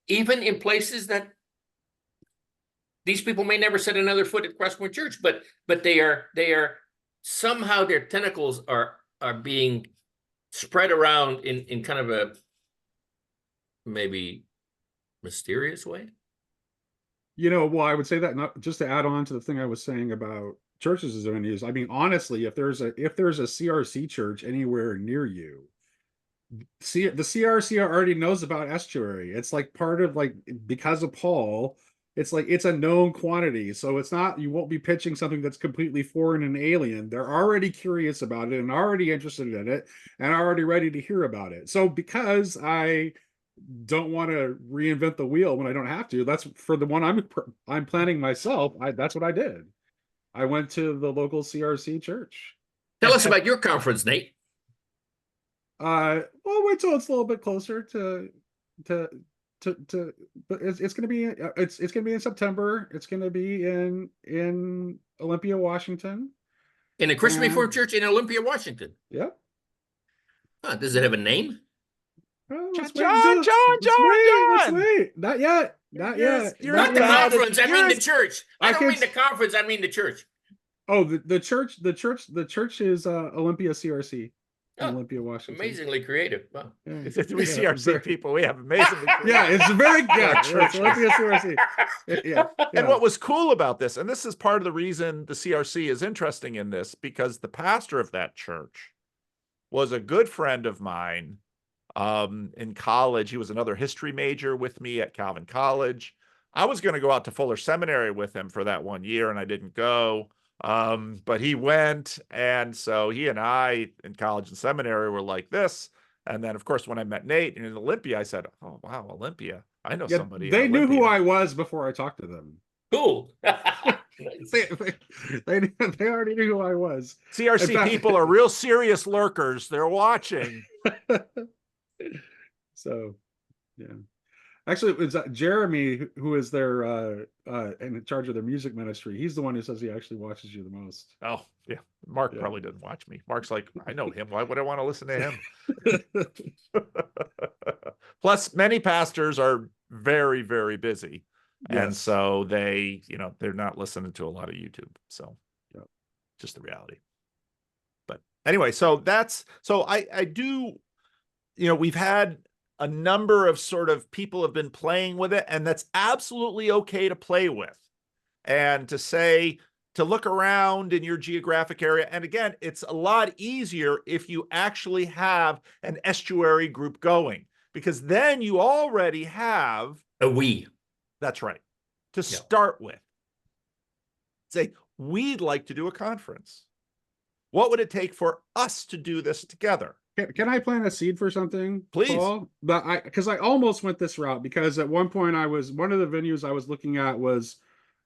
S2: even in places that these people may never set another foot at Crosspoint Church, but they are somehow, their tentacles are being spread around in kind of a maybe mysterious way.
S3: Well, I would say that, not just to add on to the thing I was saying about churches as venues. I mean, honestly, if there's a CRC church anywhere near you, See, the CRC already knows about Estuary. It's like part of like because of Paul, it's like it's a known quantity. So it's not you won't be pitching something that's completely foreign and alien. They're already curious about it and already interested in it and already ready to hear about it. So because I don't want to reinvent the wheel when I don't have to, that's for the one I'm planning myself. That's what I did. I went to the local CRC church.
S2: Tell us about your conference, Nate.
S3: Well, wait till it's a little bit closer to but it's gonna be it's gonna be in September. It's gonna be in Olympia, Washington.
S2: In a Christian Reformed church in Olympia, Washington.
S3: Yep.
S2: Huh, does it have a name?
S3: Oh,
S1: John.
S3: Let's wait. Not yet. Not yet.
S1: You're
S2: Not the
S1: bad.
S2: conference. I mean the church. I
S3: I
S2: don't
S3: can
S2: mean the conference. I mean the church.
S3: Oh, the church is Olympia CRC in
S2: Oh,
S3: Olympia, Washington.
S2: Amazingly creative. Wow.
S3: Yeah.
S1: We CRC people, we have amazingly
S3: Yeah, it's very
S1: Church.
S3: it's Olympia CRC. Yeah.
S1: And what was cool about this, and this is part of the reason the CRC is interesting in this, because the pastor of that church was a good friend of mine in college. He was another history major with me at Calvin College. I was going to go out to Fuller Seminary with him for that 1 year, and I didn't go. But he went, and so he and I in college and seminary were like this. And then, of course, when I met Nate in Olympia, I said, "Oh wow, Olympia! I know somebody."
S3: They
S1: in
S3: knew who
S1: Olympia."
S3: I was before I talked to them.
S2: Cool.
S3: They already knew who I was.
S1: CRC
S3: In fact-
S1: people are real serious lurkers. They're watching.
S3: So, yeah. Actually, it was Jeremy who is their in charge of their music ministry. He's the one who says he actually watches you the most.
S1: Oh yeah, Mark
S3: Yeah.
S1: probably doesn't watch me. Mark's like, I know him. Why would I want to listen to him? Plus, many pastors are very, very busy. And
S3: Yes.
S1: so they, they're not listening to a lot of YouTube. So
S3: Yep.
S1: just the reality. But anyway, so I do, we've had a number of sort of people have been playing with it, and that's absolutely okay to play with. And to look around in your geographic area. And again, it's a lot easier if you actually have an estuary group going, because then you already have
S2: A we.
S1: That's right. To start with. Say, we'd like to do a conference. What would it take for us to do this together?
S3: Can I plant a seed for something,
S1: Please.
S3: Paul? But because I almost went this route, because at one point one of the venues I was looking at was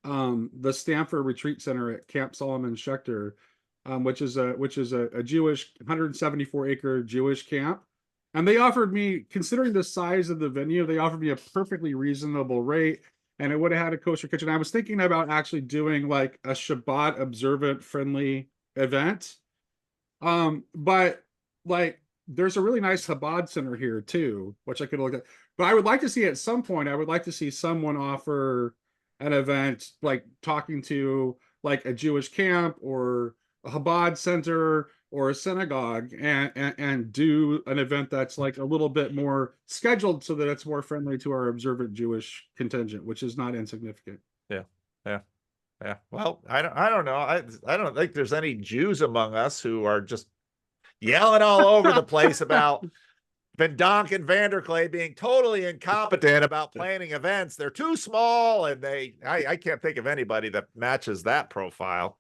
S3: the Stanford Retreat Center at Camp Solomon Schechter, which is a Jewish 174-acre Jewish camp. And they offered me, considering the size of the venue, they offered me a perfectly reasonable rate, and it would have had a kosher kitchen. I was thinking about actually doing like a Shabbat observant friendly event. But like there's a really nice Chabad center here too, which I could look at. But I would like to see at some point, I would like to see someone offer an event like talking to like a Jewish camp or a Chabad center or a synagogue and do an event that's like a little bit more scheduled so that it's more friendly to our observant Jewish contingent, which is not insignificant.
S1: Yeah. Well, I don't know. I don't think there's any Jews among us who are just yelling all over the place about Van Donk and Vanderklay being totally incompetent about planning events. They're too small, and I can't think of anybody that matches that profile.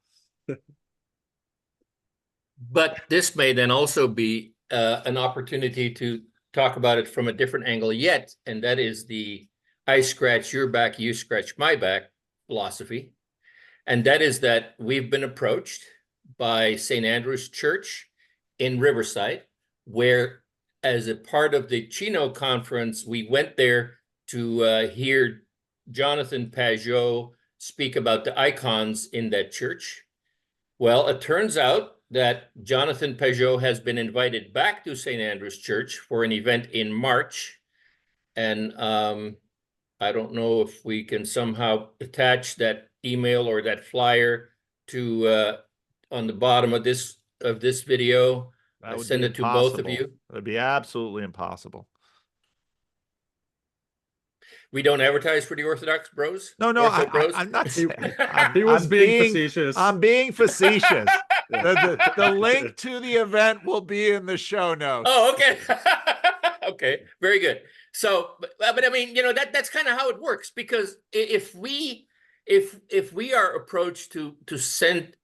S2: But this may then also be an opportunity to talk about it from a different angle yet, and that is the I scratch your back, you scratch my back philosophy. And that is that we've been approached by St. Andrew's Church in Riverside, where as a part of the Chino conference, we went there to hear Jonathan Pajot speak about the icons in that church. Well, it turns out that Jonathan Pajot has been invited back to St. Andrew's Church for an event in March. And I don't know if we can somehow attach that email or that flyer to on the bottom of this video. I send it to both of you.
S1: That'd be absolutely impossible.
S2: We don't advertise for the Orthodox Bros?
S1: No,
S2: Ortho Bros?
S1: I'm not saying.
S3: He was being facetious.
S1: I'm being facetious. The link to the event will be in the show notes.
S2: Oh, okay. Okay, very good. So, but I mean, that's kind of how it works, because if we are approached to send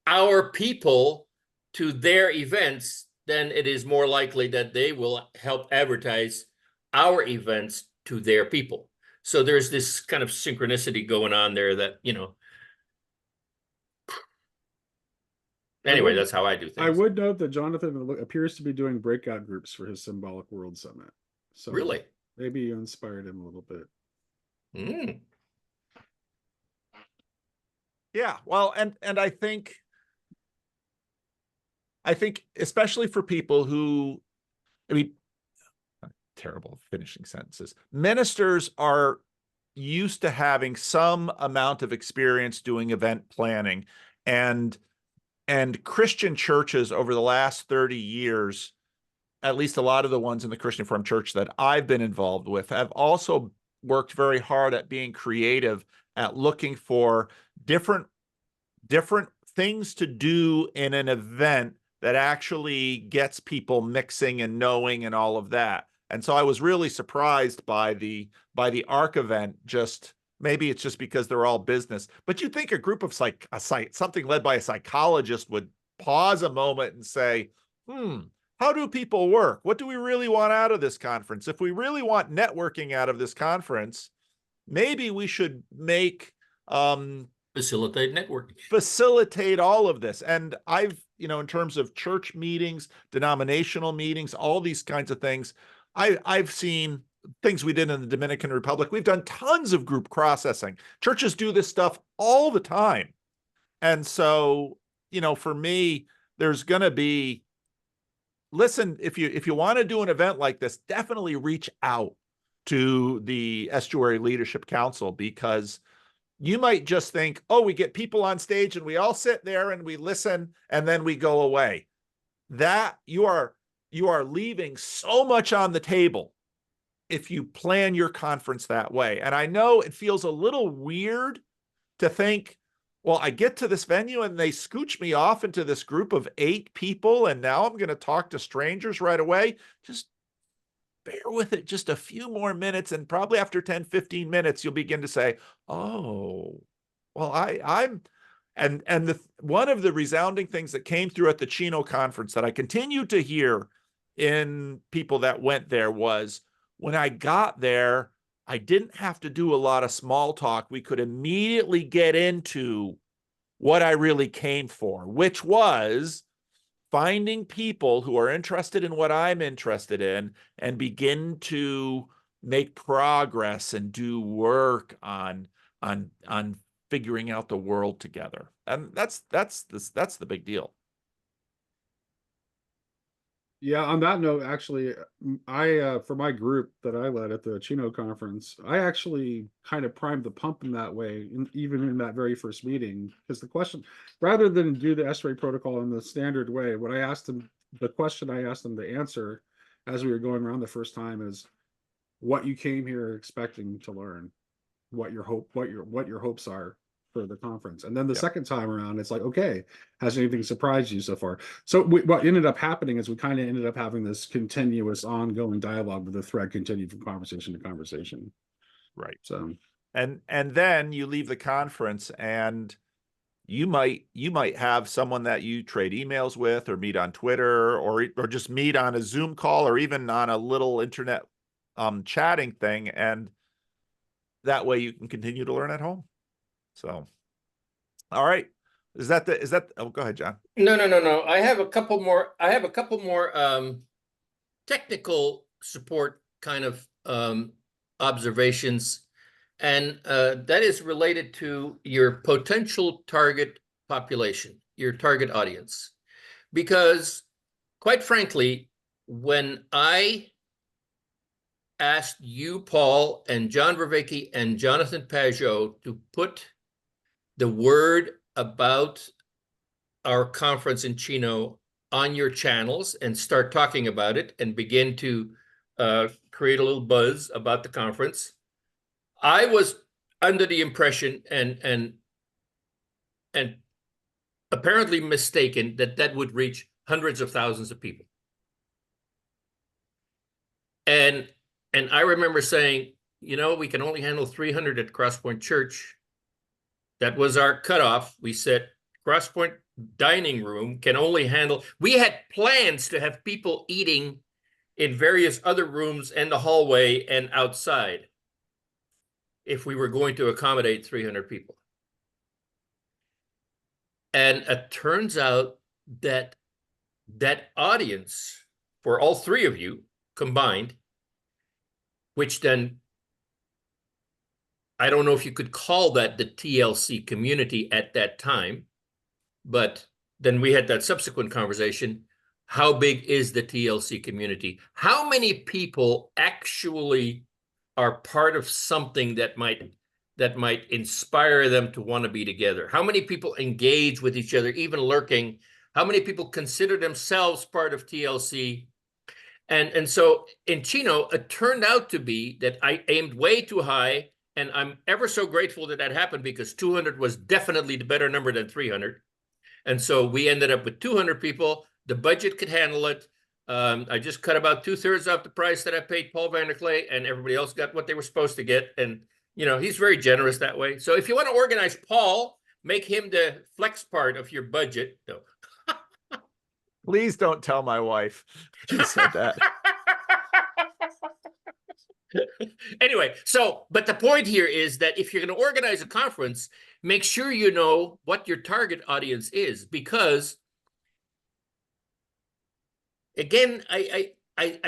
S2: our people to their events, then it is more likely that they will help advertise our events to their people. So there's this kind of synchronicity going on there that, anyway, that's how I do things.
S3: I would note that Jonathan appears to be doing breakout groups for his Symbolic World Summit. So
S2: Really?
S3: maybe you inspired him a little bit.
S2: Mm.
S1: Yeah, well, and I think especially for people who, I mean, terrible finishing sentences. Ministers are used to having some amount of experience doing event planning, and Christian churches over the last 30 years, at least a lot of the ones in the Christian Reformed Church that I've been involved with, have also worked very hard at being creative, at looking for different things to do in an event that actually gets people mixing and knowing and all of that. And so I was really surprised by the ARC event. Just maybe it's just because they're all business, but you'd think a group of something led by a psychologist would pause a moment and say, how do people work? What do we really want out of this conference? If we really want networking out of this conference, maybe we should make
S2: Facilitate networking.
S1: Facilitate all of this. And I've, in terms of church meetings, denominational meetings, all these kinds of things, I've seen things we did in the Dominican Republic. We've done tons of group processing. Churches do this stuff all the time. And so, for me, there's going to be, listen, if you want to do an event like this, definitely reach out to the Estuary Leadership Council, because you might just think, oh, we get people on stage and we all sit there and we listen and then we go away. That you are leaving so much on the table if you plan your conference that way. And I know it feels a little weird to think, well, I get to this venue and they scooch me off into this group of 8 people, and now I'm going to talk to strangers right away. Just bear with it just a few more minutes, and probably after 10, 15 minutes, you'll begin to say, oh, well, one of the resounding things that came through at the Chino conference that I continue to hear in people that went there was, when I got there, I didn't have to do a lot of small talk. We could immediately get into what I really came for, which was finding people who are interested in what I'm interested in and begin to make progress and do work on figuring out the world together. And that's the big deal.
S3: Yeah, on that note, actually, I for my group that I led at the Chino conference, I actually kind of primed the pump in that way, even in that very first meeting, because the question, rather than do the Estuary protocol in the standard way, the question I asked them to answer as we were going around the first time is what you came here expecting to learn, what your hopes are for the conference. And then the second time around, it's like, okay, has anything surprised you so far? So what ended up happening is we kind of ended up having this continuous ongoing dialogue with the thread continued from conversation to conversation.
S1: Right.
S3: So,
S1: and then you leave the conference and you might have someone that you trade emails with or meet on Twitter or just meet on a Zoom call or even on a little internet chatting thing. And that way you can continue to learn at home. So, all right. Oh, go ahead, John.
S2: No. I have a couple more technical support kind of observations, and that is related to your potential target population, your target audience. Because quite frankly, when I asked you, Paul, and John Vervaeke and Jonathan Pajot to put the word about our conference in Chino on your channels and start talking about it and begin to create a little buzz about the conference, I was under the impression and apparently mistaken that that would reach hundreds of thousands of people. And I remember saying, you know, we can only handle 300 at Crosspoint Church. That was our cutoff. We said Crosspoint dining room can only handle, we had plans to have people eating in various other rooms and the hallway and outside if we were going to accommodate 300 people. And it turns out that that audience for all three of you combined, which then, I don't know if you could call that the TLC community at that time, but then we had that subsequent conversation. How big is the TLC community? How many people actually are part of something that might inspire them to want to be together? How many people engage with each other, even lurking? How many people consider themselves part of TLC? And so in Chino, it turned out to be that I aimed way too high, and I'm ever so grateful that that happened, because 200 was definitely the better number than 300. And so we ended up with 200 people. The budget could handle it. I just cut about 2/3 off the price that I paid Paul Vanderklay, and everybody else got what they were supposed to get. And, you know, he's very generous that way. So if you want to organize Paul, make him the flex part of your budget. No.
S1: Please don't tell my wife you said that.
S2: Anyway, so, but the point here is that if you're going to organize a conference, make sure you know what your target audience is, because again, I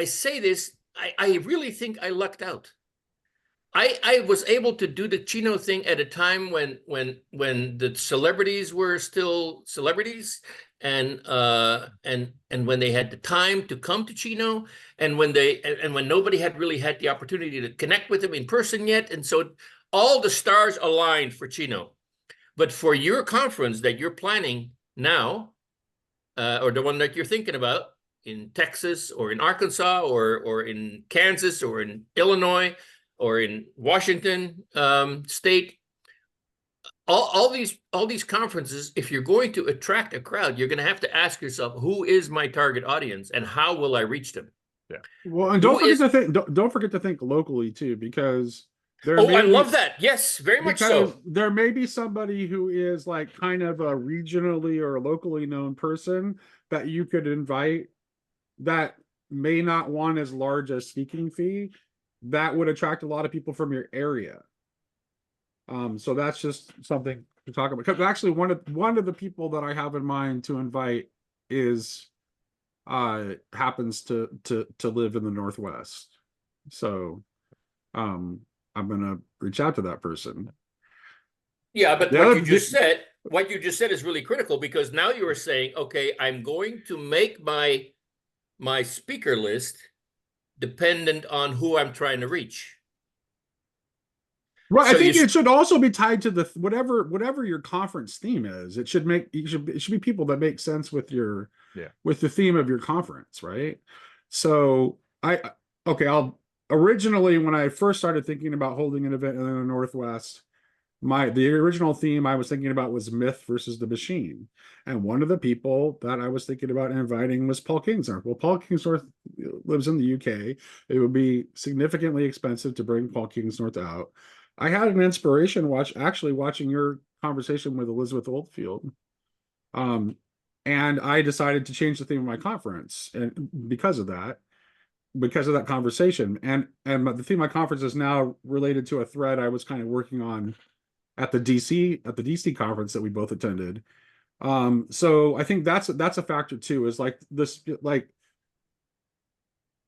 S2: say this, I really think I lucked out. I was able to do the Chino thing at a time when the celebrities were still celebrities, and when they had the time to come to Chino, and when nobody had really had the opportunity to connect with them in person yet. And so all the stars aligned for Chino. But for your conference that you're planning now, or the one that you're thinking about in Texas or in Arkansas or in Kansas or in Illinois or in Washington state, all these conferences, if you're going to attract a crowd, you're going to have to ask yourself, who is my target audience and how will I reach them?
S1: Yeah.
S3: Well, and don't forget to think locally too, because
S2: I love that. Yes, very much so.
S3: There may be somebody who is like kind of a regionally or locally known person that you could invite that may not want as large a speaking fee, that would attract a lot of people from your area. So that's just something to talk about. Because actually, one of the people that I have in mind to invite is happens to live in the Northwest. So I'm gonna reach out to that person.
S2: Yeah, but what you just said is really critical, because now you are saying, okay, I'm going to make my speaker list dependent on who I'm trying to reach.
S3: Right. So I think it should also be tied to the whatever your conference theme is. It should be people that make sense with your with the theme of your conference, right? So originally, when I first started thinking about holding an event in the Northwest, the original theme I was thinking about was myth versus the machine. And one of the people that I was thinking about inviting was Paul Kingsnorth. Well, Paul Kingsnorth lives in the UK. It would be significantly expensive to bring Paul Kingsnorth out. I had an inspiration watching your conversation with Elizabeth Oldfield. And I decided to change the theme of my conference, and because of that conversation. And the theme of my conference is now related to a thread I was kind of working on at the DC conference that we both attended. So I think that's a factor too, is like this, like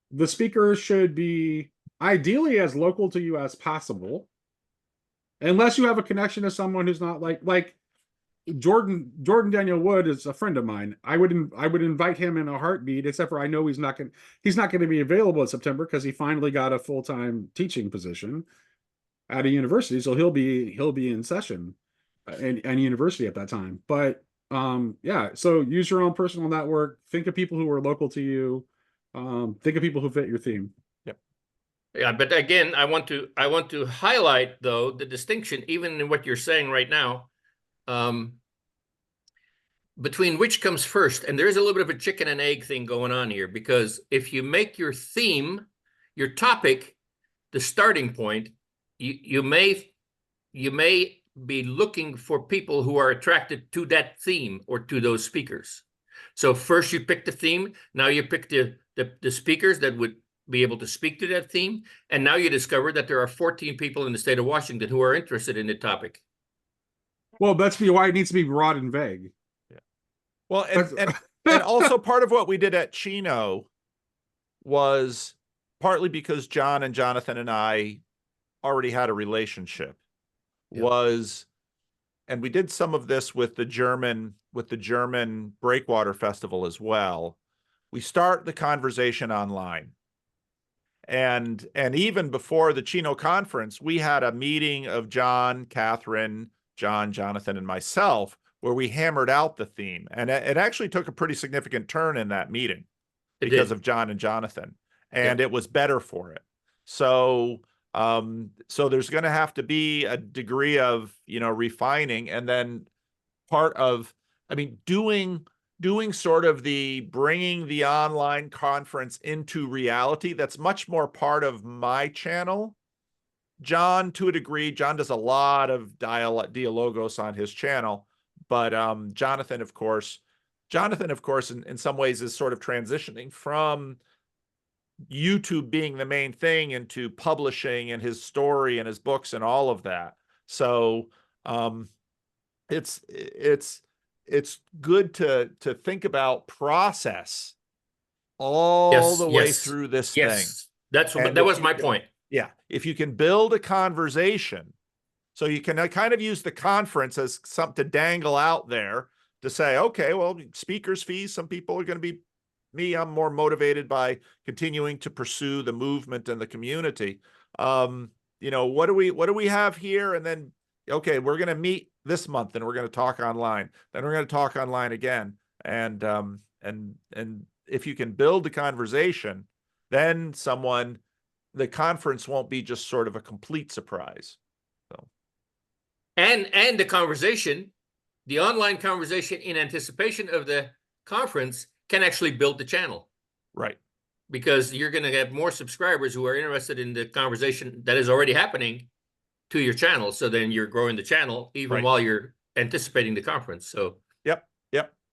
S3: the speaker should be ideally as local to you as possible, unless you have a connection to someone who's not like Jordan Daniel Wood is a friend of mine. I would invite him in a heartbeat, except for I know he's not going to be available in September because he finally got a full-time teaching position at a university, so he'll be in session and university at that time. But yeah, so use your own personal network. Think of people who are local to you. Think of people who fit your theme.
S1: Yep.
S2: Yeah, but again, I want to highlight though the distinction, even in what you're saying right now. between which comes first, and there's a little bit of a chicken and egg thing going on here, because if you make your theme, your topic, the starting point, you may be looking for people who are attracted to that theme or to those speakers. So first you pick the theme, now you pick the speakers that would be able to speak to that theme, and now you discover that there are 14 people in the state of Washington who are interested in the topic.
S3: Well, that's why it needs to be broad and vague.
S1: Well, and also part of what we did at Chino was partly because John and Jonathan and I already had a relationship. And we did some of this with the German Breakwater Festival as well. We start the conversation online. And even before the Chino conference, we had a meeting of John, Catherine, Jonathan, and myself, where we hammered out the theme. And it actually took a pretty significant turn in that meeting because of John and Jonathan. And it was better for it. So there's going to have to be a degree of, refining, and then part of, doing sort of the bringing the online conference into reality. That's much more part of my channel. John, to a degree, John does a lot of dialogos on his channel, but Jonathan, of course, in some ways is sort of transitioning from YouTube being the main thing into publishing and his story and his books and all of that. So it's good to think about process all the way through this thing.
S2: That was my point.
S1: Yeah. If you can build a conversation, so you can kind of use the conference as something to dangle out there to say, okay, well, speakers fees, some people are going to be me. I'm more motivated by continuing to pursue the movement and the community. What do we have here? And then, okay, we're going to meet this month and we're going to talk online. Then we're going to talk online again. And if you can build the conversation, then the conference won't be just sort of a complete surprise. So,
S2: and the conversation, the online conversation in anticipation of the conference can actually build the channel.
S1: Right.
S2: Because you're going to get more subscribers who are interested in the conversation that is already happening to your channel. So then you're growing the channel even while you're anticipating the conference. So
S1: Yep.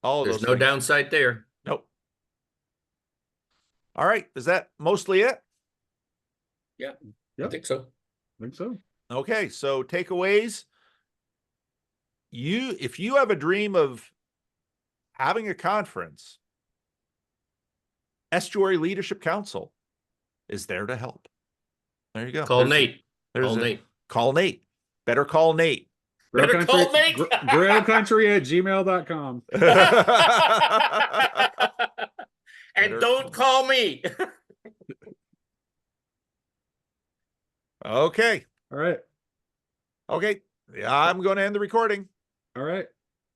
S1: All of those
S2: there's no downside there.
S1: Nope. All right. Is that mostly it?
S2: Yeah. I think so.
S1: Okay. So takeaways. If you have a dream of having a conference, Estuary Leadership Council is there to help. There you go.
S2: Call Nate.
S1: Call Nate. Better call Nate.
S2: Better call Nate.
S3: GrailCountry@gmail.com.
S2: And don't call me.
S1: Okay.
S3: All right.
S1: Okay. Yeah, I'm going to end the recording.
S3: All right.